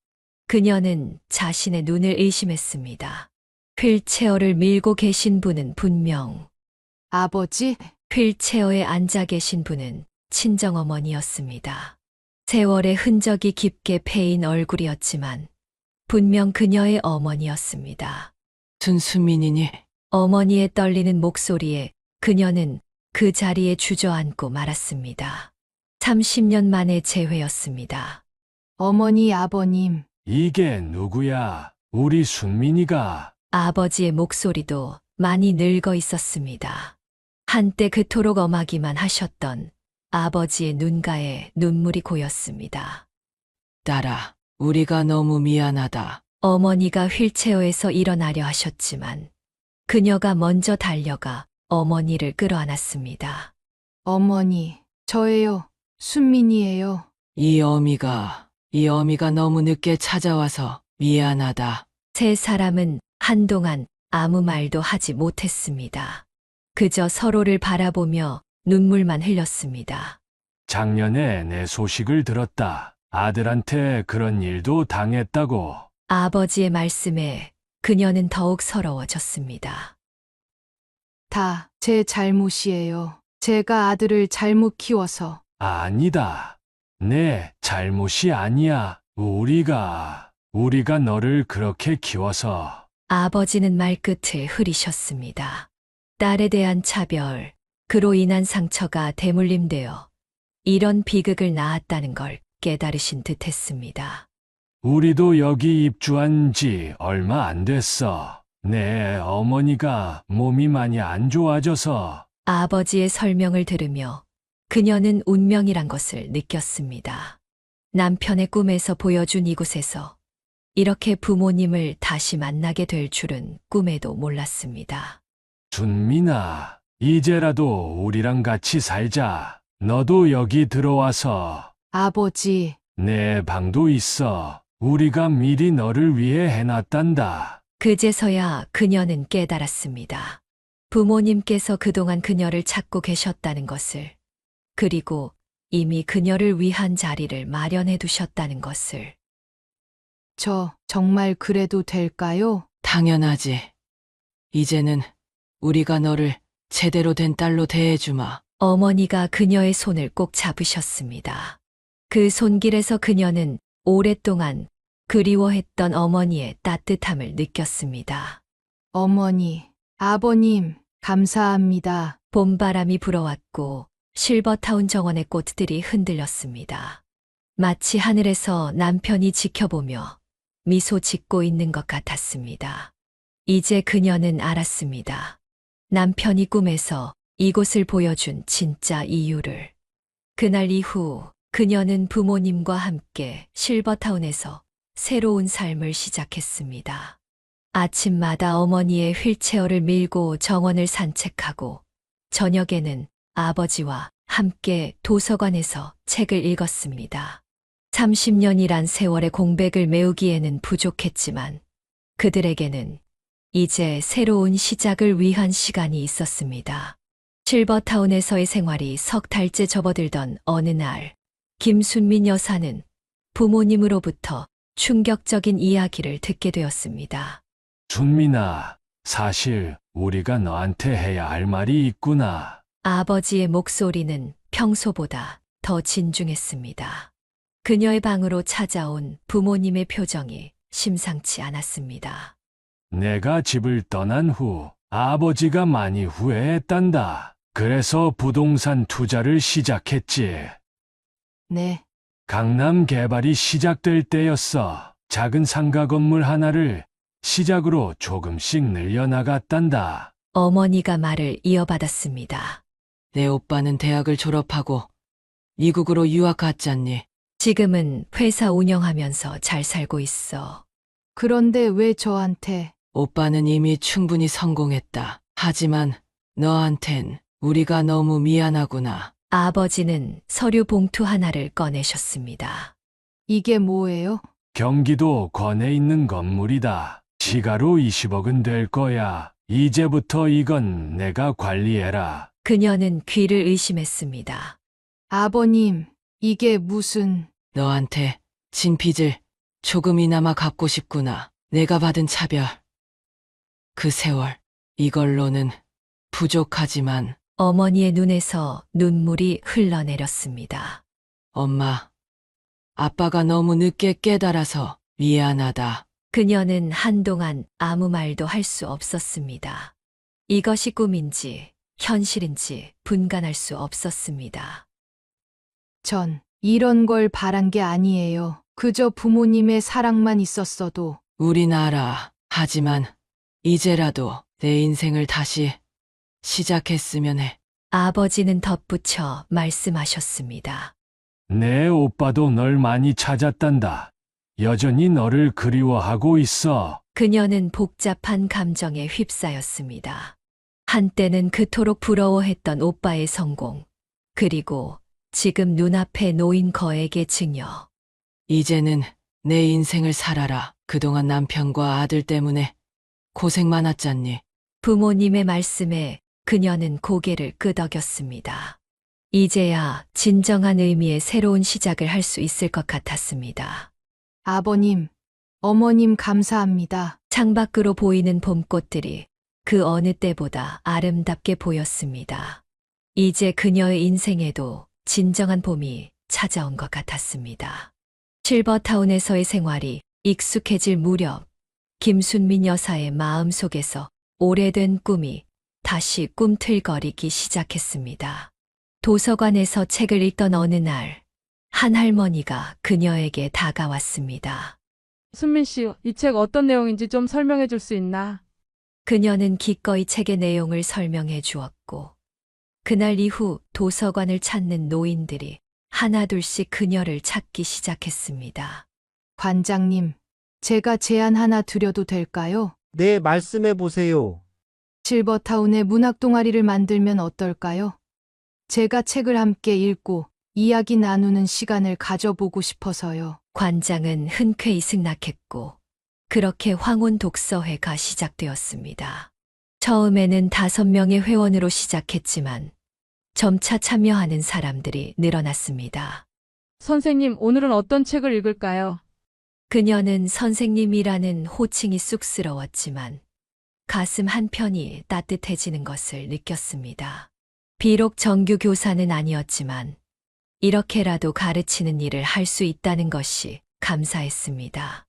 그녀는 자신의 눈을 의심했습니다. 휠체어를 밀고 계신 분은 분명 아버지? 휠체어에 앉아 계신 분은 친정어머니였습니다. 세월의 흔적이 깊게 패인 얼굴이었지만 분명 그녀의 어머니였습니다. 순수민이니? 어머니의 떨리는 목소리에 그녀는 그 자리에 주저앉고 말았습니다. 30년 만의 재회였습니다. 어머니, 아버님. 이게 누구야? 우리 순민이가. 아버지의 목소리도 많이 늙어 있었습니다. 한때 그토록 엄하기만 하셨던 아버지의 눈가에 눈물이 고였습니다. 딸아, 우리가 너무 미안하다. 어머니가 휠체어에서 일어나려 하셨지만 그녀가 먼저 달려가 어머니를 끌어안았습니다. 어머니, 저예요. 순민이에요. 이 어미가 너무 늦게 찾아와서 미안하다. 세 사람은 한동안 아무 말도 하지 못했습니다. 그저 서로를 바라보며 눈물만 흘렸습니다. 작년에 내 소식을 들었다. 아들한테 그런 일도 당했다고. 아버지의 말씀에 그녀는 더욱 서러워졌습니다. 다 제 잘못이에요. 제가 아들을 잘못 키워서. 아니다. 내 잘못이 아니야. 우리가 너를 그렇게 키워서. 아버지는 말끝을 흐리셨습니다. 딸에 대한 차별, 그로 인한 상처가 대물림되어 이런 비극을 낳았다는 걸 깨달으신 듯 했습니다. 우리도 여기 입주한 지 얼마 안 됐어. 내 어머니가 몸이 많이 안 좋아져서. 아버지의 설명을 들으며 그녀는 운명이란 것을 느꼈습니다. 남편의 꿈에서 보여준 이곳에서 이렇게 부모님을 다시 만나게 될 줄은 꿈에도 몰랐습니다. 순민아, 이제라도 우리랑 같이 살자. 너도 여기 들어와서. 아버지. 내 방도 있어. 우리가 미리 너를 위해 해놨단다. 그제서야 그녀는 깨달았습니다. 부모님께서 그동안 그녀를 찾고 계셨다는 것을, 그리고 이미 그녀를 위한 자리를 마련해 두셨다는 것을. 저 정말 그래도 될까요? 당연하지. 이제는 우리가 너를 제대로 된 딸로 대해주마. 어머니가 그녀의 손을 꼭 잡으셨습니다. 그 손길에서 그녀는 오랫동안 그리워했던 어머니의 따뜻함을 느꼈습니다. 어머니, 아버님, 감사합니다. 봄바람이 불어왔고 실버타운 정원의 꽃들이 흔들렸습니다. 마치 하늘에서 남편이 지켜보며 미소 짓고 있는 것 같았습니다. 이제 그녀는 알았습니다. 남편이 꿈에서 이곳을 보여준 진짜 이유를. 그날 이후 그녀는 부모님과 함께 실버타운에서 새로운 삶을 시작했습니다. 아침마다 어머니의 휠체어를 밀고 정원을 산책하고 저녁에는 아버지와 함께 도서관에서 책을 읽었습니다. 30년이란 세월의 공백을 메우기에는 부족했지만 그들에게는 이제 새로운 시작을 위한 시간이 있었습니다. 실버타운에서의 생활이 석 달째 접어들던 어느 날, 김순민 여사는 부모님으로부터 충격적인 이야기를 듣게 되었습니다. 순민아, 사실 우리가 너한테 해야 할 말이 있구나. 아버지의 목소리는 평소보다 더 진중했습니다. 그녀의 방으로 찾아온 부모님의 표정이 심상치 않았습니다. 내가 집을 떠난 후 아버지가 많이 후회했단다. 그래서 부동산 투자를 시작했지. 네. 강남 개발이 시작될 때였어. 작은 상가 건물 하나를 시작으로 조금씩 늘려나갔단다. 어머니가 말을 이어받았습니다. 내 오빠는 대학을 졸업하고 미국으로 유학 갔잖니. 지금은 회사 운영하면서 잘 살고 있어. 그런데 왜 저한테? 오빠는 이미 충분히 성공했다. 하지만 너한텐 우리가 너무 미안하구나. 아버지는 서류 봉투 하나를 꺼내셨습니다. 이게 뭐예요? 경기도 권에 있는 건물이다. 시가로 20억은 될 거야. 이제부터 이건 내가 관리해라. 그녀는 귀를 의심했습니다. 아버님, 이게 무슨... 너한테 진 빚을 조금이나마 갚고 싶구나. 내가 받은 차별. 그 세월. 이걸로는 부족하지만. 어머니의 눈에서 눈물이 흘러내렸습니다. 엄마, 아빠가 너무 늦게 깨달아서 미안하다. 그녀는 한동안 아무 말도 할 수 없었습니다. 이것이 꿈인지 현실인지 분간할 수 없었습니다. 전 이런 걸 바란 게 아니에요. 그저 부모님의 사랑만 있었어도. 우린 알아. 하지만 이제라도 내 인생을 다시 시작했으면 해. 아버지는 덧붙여 말씀하셨습니다. 내 오빠도 널 많이 찾았단다. 여전히 너를 그리워하고 있어. 그녀는 복잡한 감정에 휩싸였습니다. 한때는 그토록 부러워했던 오빠의 성공, 그리고 지금 눈앞에 놓인 거액의 증여. 이제는 내 인생을 살아라. 그동안 남편과 아들 때문에 고생 많았잖니. 부모님의 말씀에 그녀는 고개를 끄덕였습니다. 이제야 진정한 의미의 새로운 시작을 할 수 있을 것 같았습니다. 아버님, 어머님 감사합니다. 창밖으로 보이는 봄꽃들이 그 어느 때보다 아름답게 보였습니다. 이제 그녀의 인생에도 진정한 봄이 찾아온 것 같았습니다. 실버타운에서의 생활이 익숙해질 무렵, 김순민 여사의 마음속에서 오래된 꿈이 다시 꿈틀거리기 시작했습니다. 도서관에서 책을 읽던 어느 날, 한 할머니가 그녀에게 다가왔습니다. 순민 씨, 이 책 어떤 내용인지 좀 설명해 줄 수 있나? 그녀는 기꺼이 책의 내용을 설명해 주었고, 그날 이후 도서관을 찾는 노인들이 하나둘씩 그녀를 찾기 시작했습니다. 관장님, 제가 제안 하나 드려도 될까요? 네, 말씀해 보세요. 실버타운에 문학 동아리를 만들면 어떨까요? 제가 책을 함께 읽고 이야기 나누는 시간을 가져보고 싶어서요. 관장은 흔쾌히 승낙했고, 그렇게 황혼 독서회가 시작되었습니다. 처음에는 5명의 회원으로 시작했지만 점차 참여하는 사람들이 늘어났습니다. 선생님, 오늘은 어떤 책을 읽을까요? 그녀는 선생님이라는 호칭이 쑥스러웠지만 가슴 한편이 따뜻해지는 것을 느꼈습니다. 비록 정규 교사는 아니었지만 이렇게라도 가르치는 일을 할 수 있다는 것이 감사했습니다.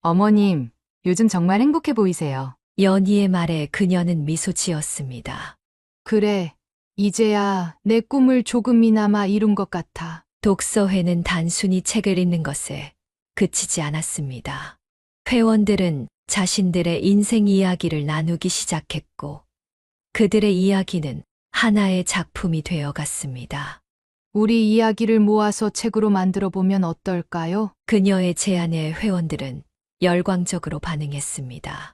어머님, 요즘 정말 행복해 보이세요. 연희의 말에 그녀는 미소 지었습니다. 그래, 이제야 내 꿈을 조금이나마 이룬 것 같아. 독서회는 단순히 책을 읽는 것에 그치지 않았습니다. 회원들은 자신들의 인생 이야기를 나누기 시작했고, 그들의 이야기는 하나의 작품이 되어갔습니다. 우리 이야기를 모아서 책으로 만들어 보면 어떨까요? 그녀의 제안에 회원들은 열광적으로 반응했습니다.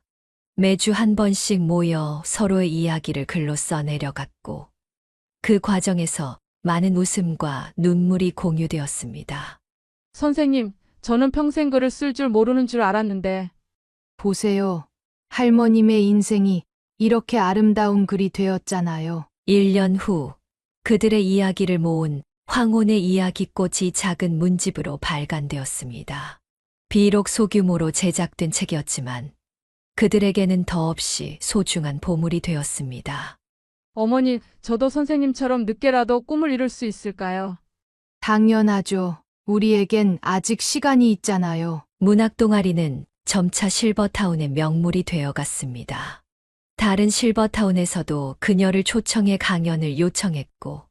매주 한 번씩 모여 서로의 이야기를 글로 써내려갔고, 그 과정에서 많은 웃음과 눈물이 공유되었습니다. 선생님, 저는 평생 글을 쓸 줄 모르는 줄 알았는데. 보세요. 할머님의 인생이 이렇게 아름다운 글이 되었잖아요. 1년 후 그들의 이야기를 모은 황혼의 이야기꽃이 작은 문집으로 발간되었습니다. 비록 소규모로 제작된 책이었지만 그들에게는 더없이 소중한 보물이 되었습니다. 어머니, 저도 선생님처럼 늦게라도 꿈을 이룰 수 있을까요? 당연하죠. 우리에겐 아직 시간이 있잖아요. 문학 동아리는 점차 실버타운의 명물이 되어갔습니다. 다른 실버타운에서도 그녀를 초청해 강연을 요청했고,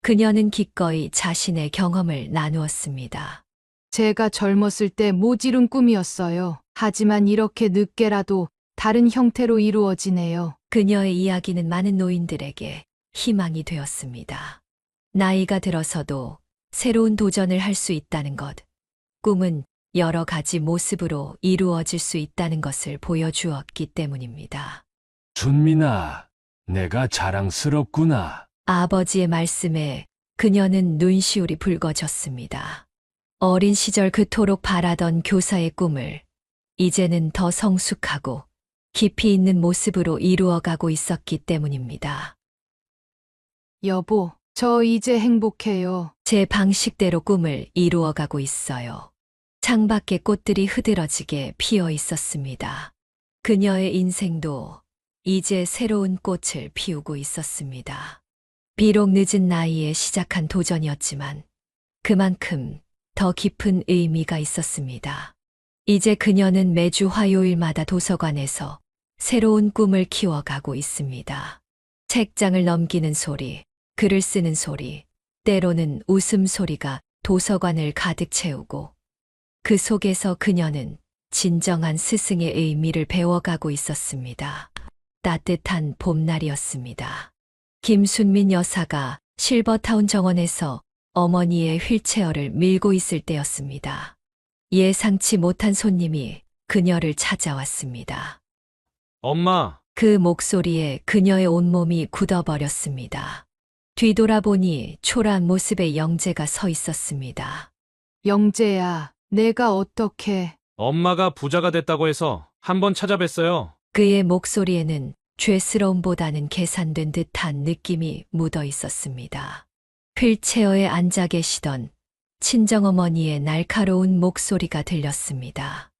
그녀는 기꺼이 자신의 경험을 나누었습니다. 제가 젊었을 때 모지른 꿈이었어요. 하지만 이렇게 늦게라도 다른 형태로 이루어지네요. 그녀의 이야기는 많은 노인들에게 희망이 되었습니다. 나이가 들어서도 새로운 도전을 할 수 있다는 것, 꿈은 여러 가지 모습으로 이루어질 수 있다는 것을 보여주었기 때문입니다. 준민아, 내가 자랑스럽구나. 아버지의 말씀에 그녀는 눈시울이 붉어졌습니다. 어린 시절 그토록 바라던 교사의 꿈을 이제는 더 성숙하고 깊이 있는 모습으로 이루어가고 있었기 때문입니다. 여보, 저 이제 행복해요. 제 방식대로 꿈을 이루어가고 있어요. 창밖에 꽃들이 흐드러지게 피어 있었습니다. 그녀의 인생도 이제 새로운 꽃을 피우고 있었습니다. 비록 늦은 나이에 시작한 도전이었지만 그만큼 더 깊은 의미가 있었습니다. 이제 그녀는 매주 화요일마다 도서관에서 새로운 꿈을 키워가고 있습니다. 책장을 넘기는 소리, 글을 쓰는 소리, 때로는 웃음소리가 도서관을 가득 채우고 그 속에서 그녀는 진정한 스승의 의미를 배워가고 있었습니다. 따뜻한 봄날이었습니다. 김순민 여사가 실버타운 정원에서 어머니의 휠체어를 밀고 있을 때였습니다. 예상치 못한 손님이 그녀를 찾아왔습니다. 엄마, 그 목소리에 그녀의 온몸이 굳어버렸습니다. 뒤돌아보니 초라한 모습의 영재가 서 있었습니다. 영재야, 내가 어떻게... 엄마가 부자가 됐다고 해서 한번 찾아뵀어요. 그의 목소리에는 죄스러움보다는 계산된 듯한 느낌이 묻어 있었습니다. 휠체어에 앉아 계시던 친정어머니의 날카로운 목소리가 들렸습니다.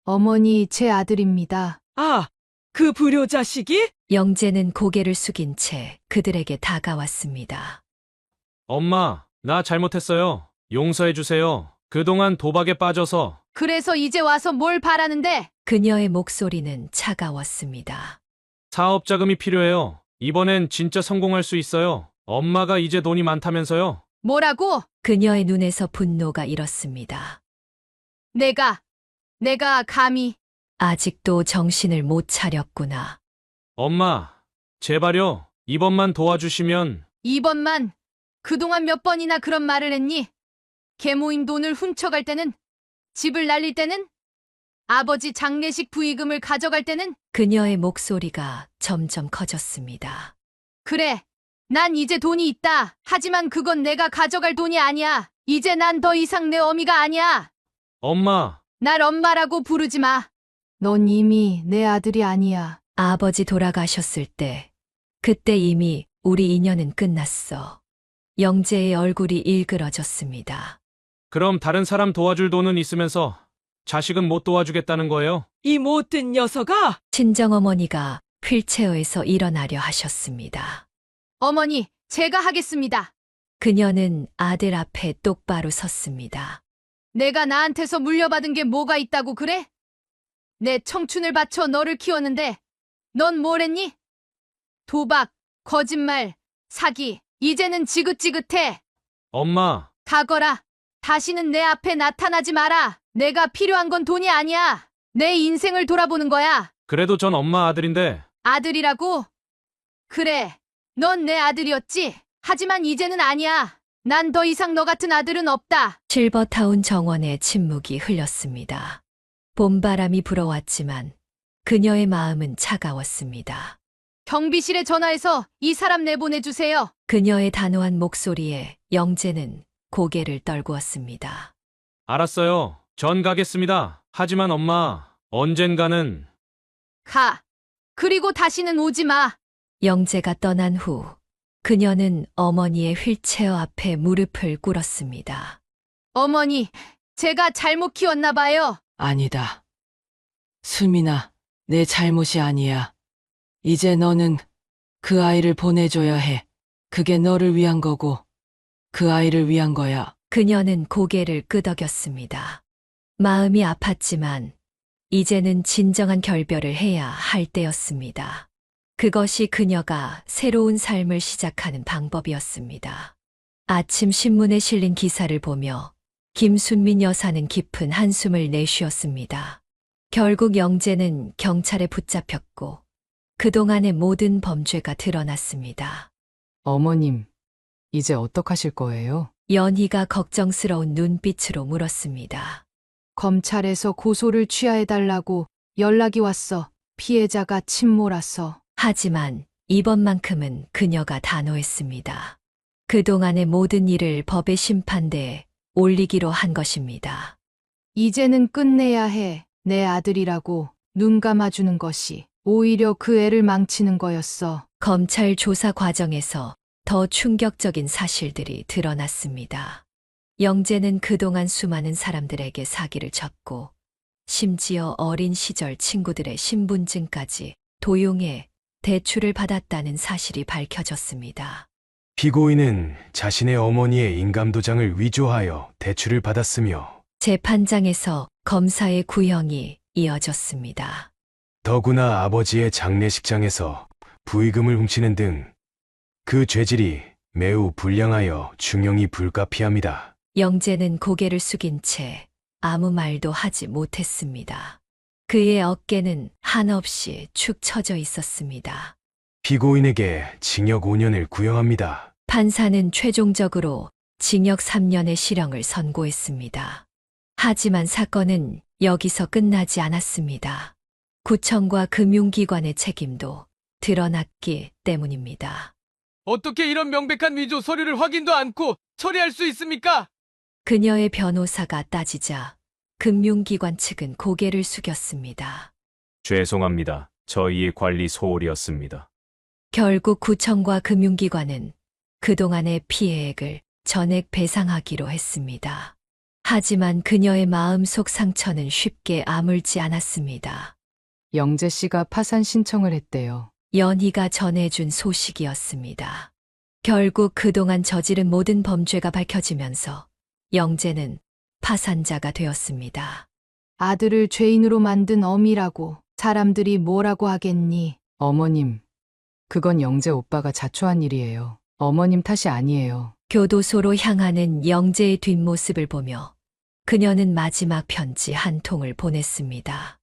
어머니, 제 아들입니다. 아, 그 불효자식이? 영재는 고개를 숙인 채 그들에게 다가왔습니다. 엄마, 나 잘못했어요. 용서해 주세요. 그동안 도박에 빠져서. 그래서 이제 와서 뭘 바라는데? 그녀의 목소리는 차가웠습니다. 사업 자금이 필요해요. 이번엔 진짜 성공할 수 있어요. 엄마가 이제 돈이 많다면서요. 뭐라고? 그녀의 눈에서 분노가 일었습니다. 내가 감히. 아직도 정신을 못 차렸구나. 엄마, 제발요. 이번만 도와주시면. 이번만. 그동안 몇 번이나 그런 말을 했니? 계모임 돈을 훔쳐갈 때는? 집을 날릴 때는? 아버지 장례식 부의금을 가져갈 때는? 그녀의 목소리가 점점 커졌습니다. 그래. 난 이제 돈이 있다. 하지만 그건 내가 가져갈 돈이 아니야. 이제 난 더 이상 내 어미가 아니야. 엄마. 날 엄마라고 부르지 마. 넌 이미 내 아들이 아니야. 아버지 돌아가셨을 때, 그때 이미 우리 인연은 끝났어. 영재의 얼굴이 일그러졌습니다. 그럼 다른 사람 도와줄 돈은 있으면서 자식은 못 도와주겠다는 거예요? 이 못된 녀석아! 친정어머니가 휠체어에서 일어나려 하셨습니다. 어머니, 제가 하겠습니다. 그녀는 아들 앞에 똑바로 섰습니다. 내가 나한테서 물려받은 게 뭐가 있다고 그래? 내 청춘을 바쳐 너를 키웠는데 넌 뭘 했니? 도박, 거짓말, 사기. 이제는 지긋지긋해. 엄마. 가거라. 다시는 내 앞에 나타나지 마라. 내가 필요한 건 돈이 아니야. 내 인생을 돌아보는 거야. 그래도 전 엄마 아들인데. 아들이라고? 그래. 넌 내 아들이었지. 하지만 이제는 아니야. 난 더 이상 너 같은 아들은 없다. 실버타운 정원에 침묵이 흘렸습니다. 봄바람이 불어왔지만 그녀의 마음은 차가웠습니다. 경비실에 전화해서 이 사람 내보내주세요. 그녀의 단호한 목소리에 영재는 고개를 떨구었습니다. 알았어요. 전 가겠습니다. 하지만 엄마, 언젠가는. 가. 그리고 다시는 오지 마. 영재가 떠난 후 그녀는 어머니의 휠체어 앞에 무릎을 꿇었습니다. 어머니, 제가 잘못 키웠나 봐요. 아니다. 수민아, 내 잘못이 아니야. 이제 너는 그 아이를 보내줘야 해. 그게 너를 위한 거고, 그 아이를 위한 거야. 그녀는 고개를 끄덕였습니다. 마음이 아팠지만 이제는 진정한 결별을 해야 할 때였습니다. 그것이 그녀가 새로운 삶을 시작하는 방법이었습니다. 아침 신문에 실린 기사를 보며 김순민 여사는 깊은 한숨을 내쉬었습니다. 결국 영재는 경찰에 붙잡혔고 그동안의 모든 범죄가 드러났습니다. 어머님, 이제 어떡하실 거예요? 연희가 걱정스러운 눈빛으로 물었습니다. 검찰에서 고소를 취하해달라고 연락이 왔어. 피해자가 침몰아서. 하지만 이번만큼은 그녀가 단호했습니다. 그동안의 모든 일을 법의 심판대에 올리기로 한 것입니다. 이제는 끝내야 해. 내 아들이라고 눈 감아주는 것이 오히려 그 애를 망치는 거였어. 검찰 조사 과정에서 더 충격적인 사실들이 드러났습니다. 영재는 그동안 수많은 사람들에게 사기를 쳤고 심지어 어린 시절 친구들의 신분증까지 도용해 대출을 받았다는 사실이 밝혀졌습니다. 피고인은 자신의 어머니의 인감도장을 위조하여 대출을 받았으며 재판장에서 검사의 구형이 이어졌습니다. 더구나 아버지의 장례식장에서 부의금을 훔치는 등 그 죄질이 매우 불량하여 중형이 불가피합니다. 영재는 고개를 숙인 채 아무 말도 하지 못했습니다. 그의 어깨는 한없이 축 처져 있었습니다. 피고인에게 징역 5년을 구형합니다. 판사는 최종적으로 징역 3년의 실형을 선고했습니다. 하지만 사건은 여기서 끝나지 않았습니다. 구청과 금융기관의 책임도 드러났기 때문입니다. 어떻게 이런 명백한 위조 서류를 확인도 않고 처리할 수 있습니까? 그녀의 변호사가 따지자 금융기관 측은 고개를 숙였습니다. 죄송합니다. 저희의 관리 소홀이었습니다. 결국 구청과 금융기관은 그동안의 피해액을 전액 배상하기로 했습니다. 하지만 그녀의 마음속 상처는 쉽게 아물지 않았습니다. 영재 씨가 파산 신청을 했대요. 연희가 전해준 소식이었습니다. 결국 그동안 저지른 모든 범죄가 밝혀지면서 영재는 파산자가 되었습니다. 아들을 죄인으로 만든 어미라고 사람들이 뭐라고 하겠니? 어머님, 그건 영재 오빠가 자초한 일이에요. 어머님 탓이 아니에요. 교도소로 향하는 영재의 뒷모습을 보며 그녀는 마지막 편지 한 통을 보냈습니다.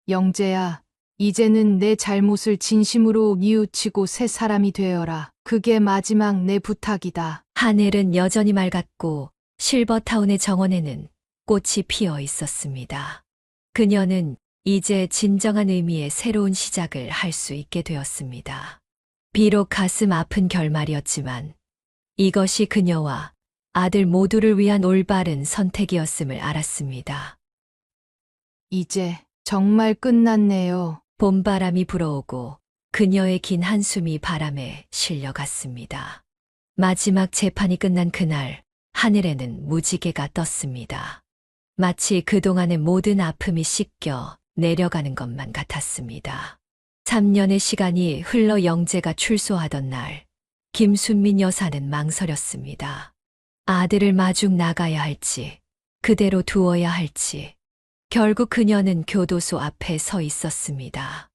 영재야, 이제는 내 잘못을 진심으로 뉘우치고 새 사람이 되어라. 그게 마지막 내 부탁이다. 하늘은 여전히 맑았고 실버타운의 정원에는 꽃이 피어 있었습니다. 그녀는 이제 진정한 의미의 새로운 시작을 할 수 있게 되었습니다. 비록 가슴 아픈 결말이었지만 이것이 그녀와 아들 모두를 위한 올바른 선택이었음을 알았습니다. 이제 정말 끝났네요. 봄바람이 불어오고 그녀의 긴 한숨이 바람에 실려갔습니다. 마지막 재판이 끝난 그날 하늘에는 무지개가 떴습니다. 마치 그동안의 모든 아픔이 씻겨 내려가는 것만 같았습니다. 3년의 시간이 흘러 영재가 출소하던 날 김순민 여사는 망설였습니다. 아들을 마중 나가야 할지 그대로 두어야 할지 결국 그녀는 교도소 앞에 서 있었습니다.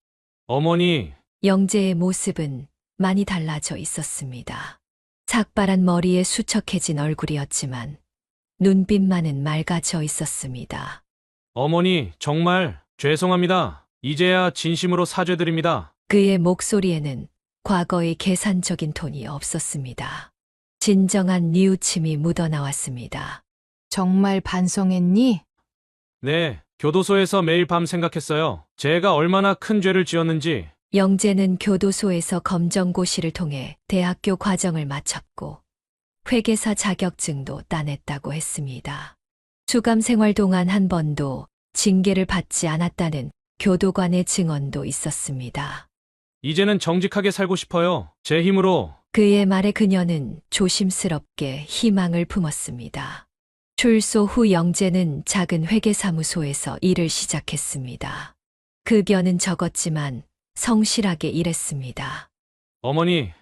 어머니, 영재의 모습은 많이 달라져 있었습니다. 삭발한 머리에 수척해진 얼굴이었지만 눈빛만은 맑아져 있었습니다. 어머니, 정말 죄송합니다. 이제야 진심으로 사죄드립니다. 그의 목소리에는 과거의 계산적인 톤이 없었습니다. 진정한 뉘우침이 묻어나왔습니다. 정말 반성했니? 네, 교도소에서 매일 밤 생각했어요. 제가 얼마나 큰 죄를 지었는지. 영재는 교도소에서 검정고시를 통해 대학교 과정을 마쳤고 회계사 자격증도 따냈다고 했습니다. 수감 생활 동안 한 번도 징계를 받지 않았다는 교도관의 증언도 있었습니다. 이제는 정직하게 살고 싶어요. 제 힘으로 그의 말에 그녀는 조심스럽게 희망을 품었습니다. 출소 후 영재는 작은 회계사무소에서 일을 시작했습니다. 급여는 적었지만 성실하게 일했습니다. 어머니,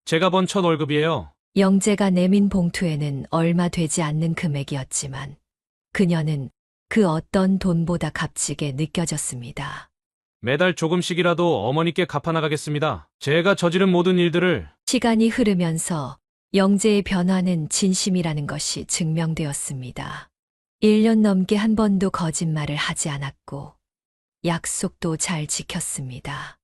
제가 번 첫 월급이에요. 영재가 내민 봉투에는 얼마 되지 않는 금액이었지만 그녀는 그 어떤 돈보다 값지게 느껴졌습니다. 매달 조금씩이라도 어머니께 갚아나가겠습니다. 제가 저지른 모든 일들을. 시간이 흐르면서 영재의 변화는 진심이라는 것이 증명되었습니다. 1년 넘게 한 번도 거짓말을 하지 않았고 약속도 잘 지켰습니다.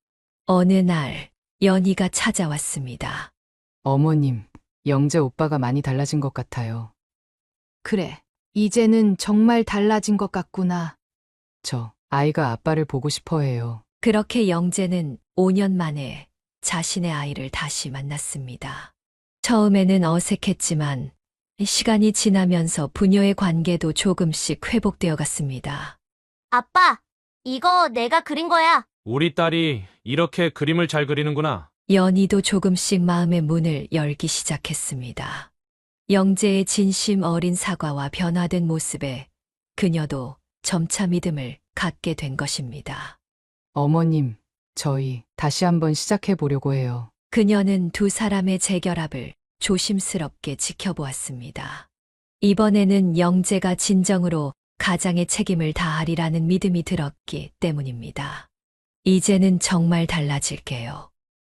어느 날 연희가 찾아왔습니다. 어머님, 영재 오빠가 많이 달라진 것 같아요. 그래, 이제는 정말 달라진 것 같구나. 저 아이가 아빠를 보고 싶어 해요. 그렇게 영재는 5년 만에 자신의 아이를 다시 만났습니다. 처음에는 어색했지만 시간이 지나면서 부녀의 관계도 조금씩 회복되어 갔습니다. 아빠, 이거 내가 그린 거야. 우리 딸이 이렇게 그림을 잘 그리는구나. 연희도 조금씩 마음의 문을 열기 시작했습니다. 영재의 진심 어린 사과와 변화된 모습에 그녀도 점차 믿음을 갖게 된 것입니다. 어머님, 저희 다시 한번 시작해 보려고 해요. 그녀는 두 사람의 재결합을 조심스럽게 지켜보았습니다. 이번에는 영재가 진정으로 가장의 책임을 다하리라는 믿음이 들었기 때문입니다. 이제는 정말 달라질게요.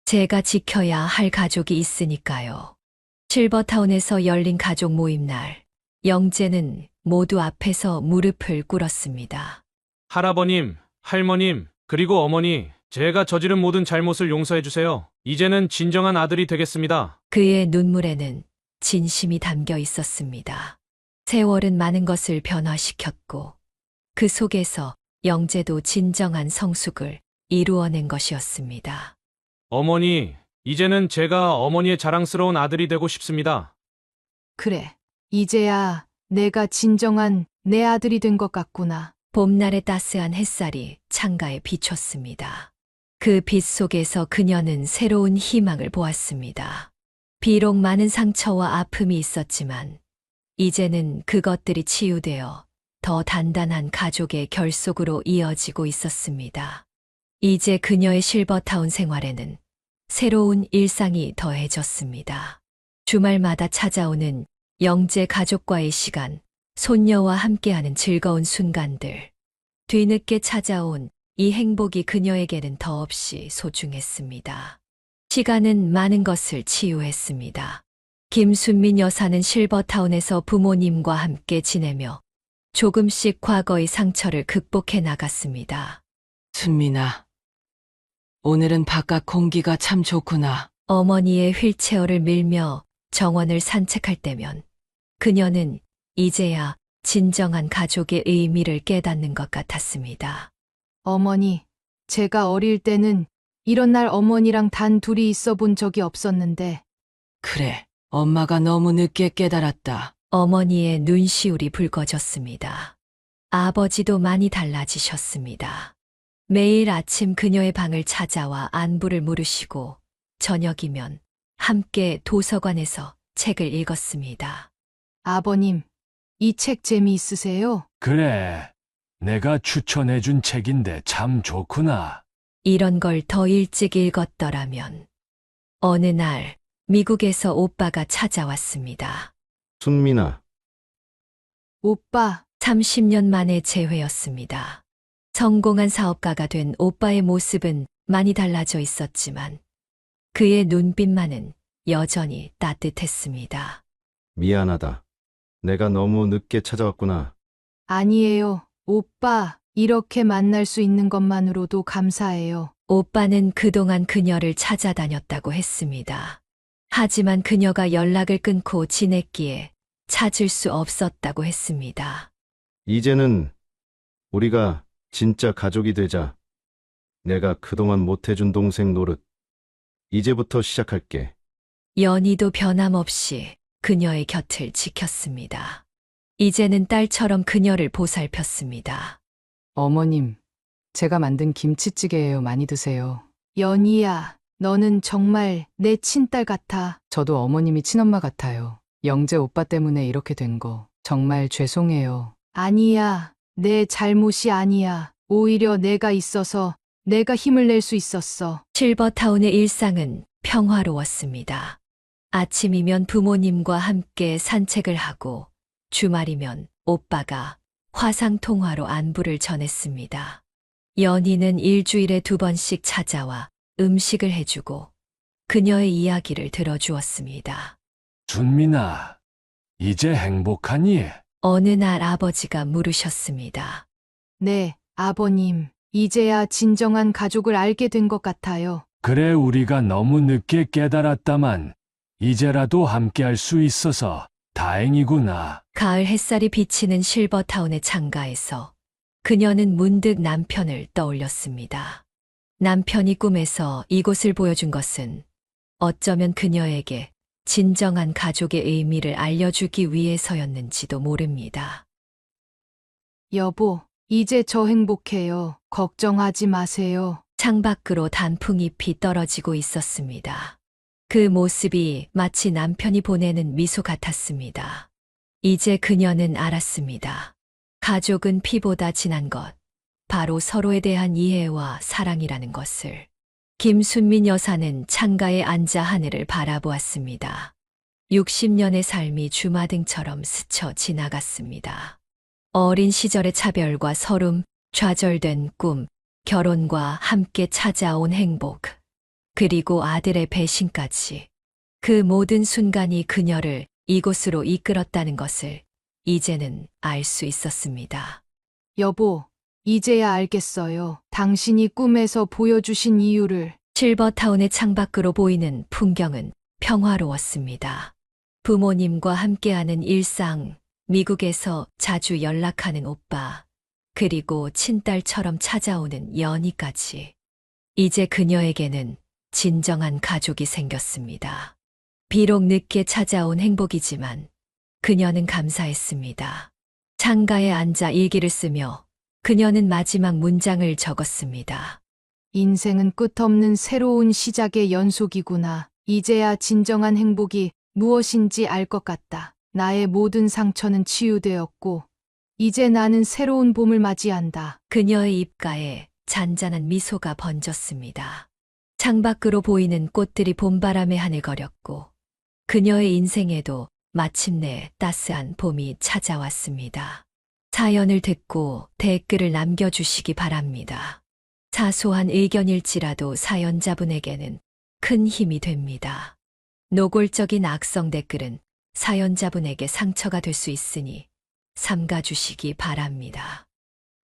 제가 지켜야 할 가족이 있으니까요. 실버타운에서 열린 가족 모임 날, 영재는 모두 앞에서 무릎을 꿇었습니다. 할아버님, 할머님, 그리고 어머니, 제가 저지른 모든 잘못을 용서해 주세요. 이제는 진정한 아들이 되겠습니다. 그의 눈물에는 진심이 담겨 있었습니다. 세월은 많은 것을 변화시켰고 그 속에서 영재도 진정한 성숙을 이루어낸 것이었습니다. 어머니, 이제는 제가 어머니의 자랑스러운 아들이 되고 싶습니다. 그래, 이제야 내가 진정한 내 아들이 된 것 같구나. 봄날의 따스한 햇살이 창가에 비쳤습니다. 그 빛 속에서 그녀는 새로운 희망을 보았습니다. 비록 많은 상처와 아픔이 있었지만 이제는 그것들이 치유되어 더 단단한 가족의 결속으로 이어지고 있었습니다. 이제 그녀의 실버타운 생활에는 새로운 일상이 더해졌습니다. 주말마다 찾아오는 영재 가족과의 시간, 손녀와 함께하는 즐거운 순간들. 뒤늦게 찾아온 이 행복이 그녀에게는 더없이 소중했습니다. 시간은 많은 것을 치유했습니다. 김순민 여사는 실버타운에서 부모님과 함께 지내며 조금씩 과거의 상처를 극복해 나갔습니다. 순민아, 오늘은 바깥 공기가 참 좋구나. 어머니의 휠체어를 밀며 정원을 산책할 때면 그녀는 이제야 진정한 가족의 의미를 깨닫는 것 같았습니다. 어머니, 제가 어릴 때는 이런 날 어머니랑 단 둘이 있어 본 적이 없었는데. 그래, 엄마가 너무 늦게 깨달았다. 어머니의 눈시울이 붉어졌습니다. 아버지도 많이 달라지셨습니다. 매일 아침 그녀의 방을 찾아와 안부를 물으시고 저녁이면 함께 도서관에서 책을 읽었습니다. 아버님, 이 책 재미있으세요? 그래, 내가 추천해준 책인데 참 좋구나. 이런 걸 더 일찍 읽었더라면. 어느 날 미국에서 오빠가 찾아왔습니다. 순민아. 오빠. 30년 만에 재회였습니다. 성공한 사업가가 된 오빠의 모습은 많이 달라져 있었지만 그의 눈빛만은 여전히 따뜻했습니다. 미안하다. 내가 너무 늦게 찾아왔구나. 아니에요. 오빠, 이렇게 만날 수 있는 것만으로도 감사해요. 오빠는 그동안 그녀를 찾아다녔다고 했습니다. 하지만 그녀가 연락을 끊고 지냈기에 찾을 수 없었다고 했습니다. 이제는 우리가 진짜 가족이 되자. 내가 그동안 못해준 동생 노릇. 이제부터 시작할게. 연희도 변함없이 그녀의 곁을 지켰습니다. 이제는 딸처럼 그녀를 보살폈습니다. 어머님, 제가 만든 김치찌개예요. 많이 드세요. 연희야, 너는 정말 내 친딸 같아. 저도 어머님이 친엄마 같아요. 영재 오빠 때문에 이렇게 된 거 정말 죄송해요. 아니야. 내 잘못이 아니야. 오히려 내가 있어서 내가 힘을 낼 수 있었어. 실버타운의 일상은 평화로웠습니다. 아침이면 부모님과 함께 산책을 하고 주말이면 오빠가 화상통화로 안부를 전했습니다. 연희는 일주일에 2번씩 찾아와 음식을 해주고 그녀의 이야기를 들어주었습니다. 준민아, 이제 행복하니? 어느 날 아버지가 물으셨습니다. 네, 아버님. 이제야 진정한 가족을 알게 된 것 같아요. 그래, 우리가 너무 늦게 깨달았다만 이제라도 함께할 수 있어서 다행이구나. 가을 햇살이 비치는 실버타운의 창가에서 그녀는 문득 남편을 떠올렸습니다. 남편이 꿈에서 이곳을 보여준 것은 어쩌면 그녀에게 진정한 가족의 의미를 알려주기 위해서였는지도 모릅니다. 여보, 이제 저 행복해요. 걱정하지 마세요. 창밖으로 단풍잎이 떨어지고 있었습니다. 그 모습이 마치 남편이 보내는 미소 같았습니다. 이제 그녀는 알았습니다. 가족은 피보다 진한 것, 바로 서로에 대한 이해와 사랑이라는 것을. 김순민 여사는 창가에 앉아 하늘을 바라보았습니다. 60년의 삶이 주마등처럼 스쳐 지나갔습니다. 어린 시절의 차별과 서름, 좌절된 꿈, 결혼과 함께 찾아온 행복, 그리고 아들의 배신까지. 그 모든 순간이 그녀를 이곳으로 이끌었다는 것을 이제는 알 수 있었습니다. 여보, 이제야 알겠어요. 당신이 꿈에서 보여주신 이유를. 실버타운의 창밖으로 보이는 풍경은 평화로웠습니다. 부모님과 함께하는 일상, 미국에서 자주 연락하는 오빠, 그리고 친딸처럼 찾아오는 연희까지. 이제 그녀에게는 진정한 가족이 생겼습니다. 비록 늦게 찾아온 행복이지만 그녀는 감사했습니다. 창가에 앉아 일기를 쓰며 그녀는 마지막 문장을 적었습니다. 인생은 끝없는 새로운 시작의 연속이구나. 이제야 진정한 행복이 무엇인지 알 것 같다. 나의 모든 상처는 치유되었고, 이제 나는 새로운 봄을 맞이한다. 그녀의 입가에 잔잔한 미소가 번졌습니다. 창밖으로 보이는 꽃들이 봄바람에 하늘거렸고, 그녀의 인생에도 마침내 따스한 봄이 찾아왔습니다. 사연을 듣고 댓글을 남겨주시기 바랍니다. 사소한 의견일지라도 사연자분에게는 큰 힘이 됩니다. 노골적인 악성 댓글은 사연자분에게 상처가 될 수 있으니 삼가주시기 바랍니다.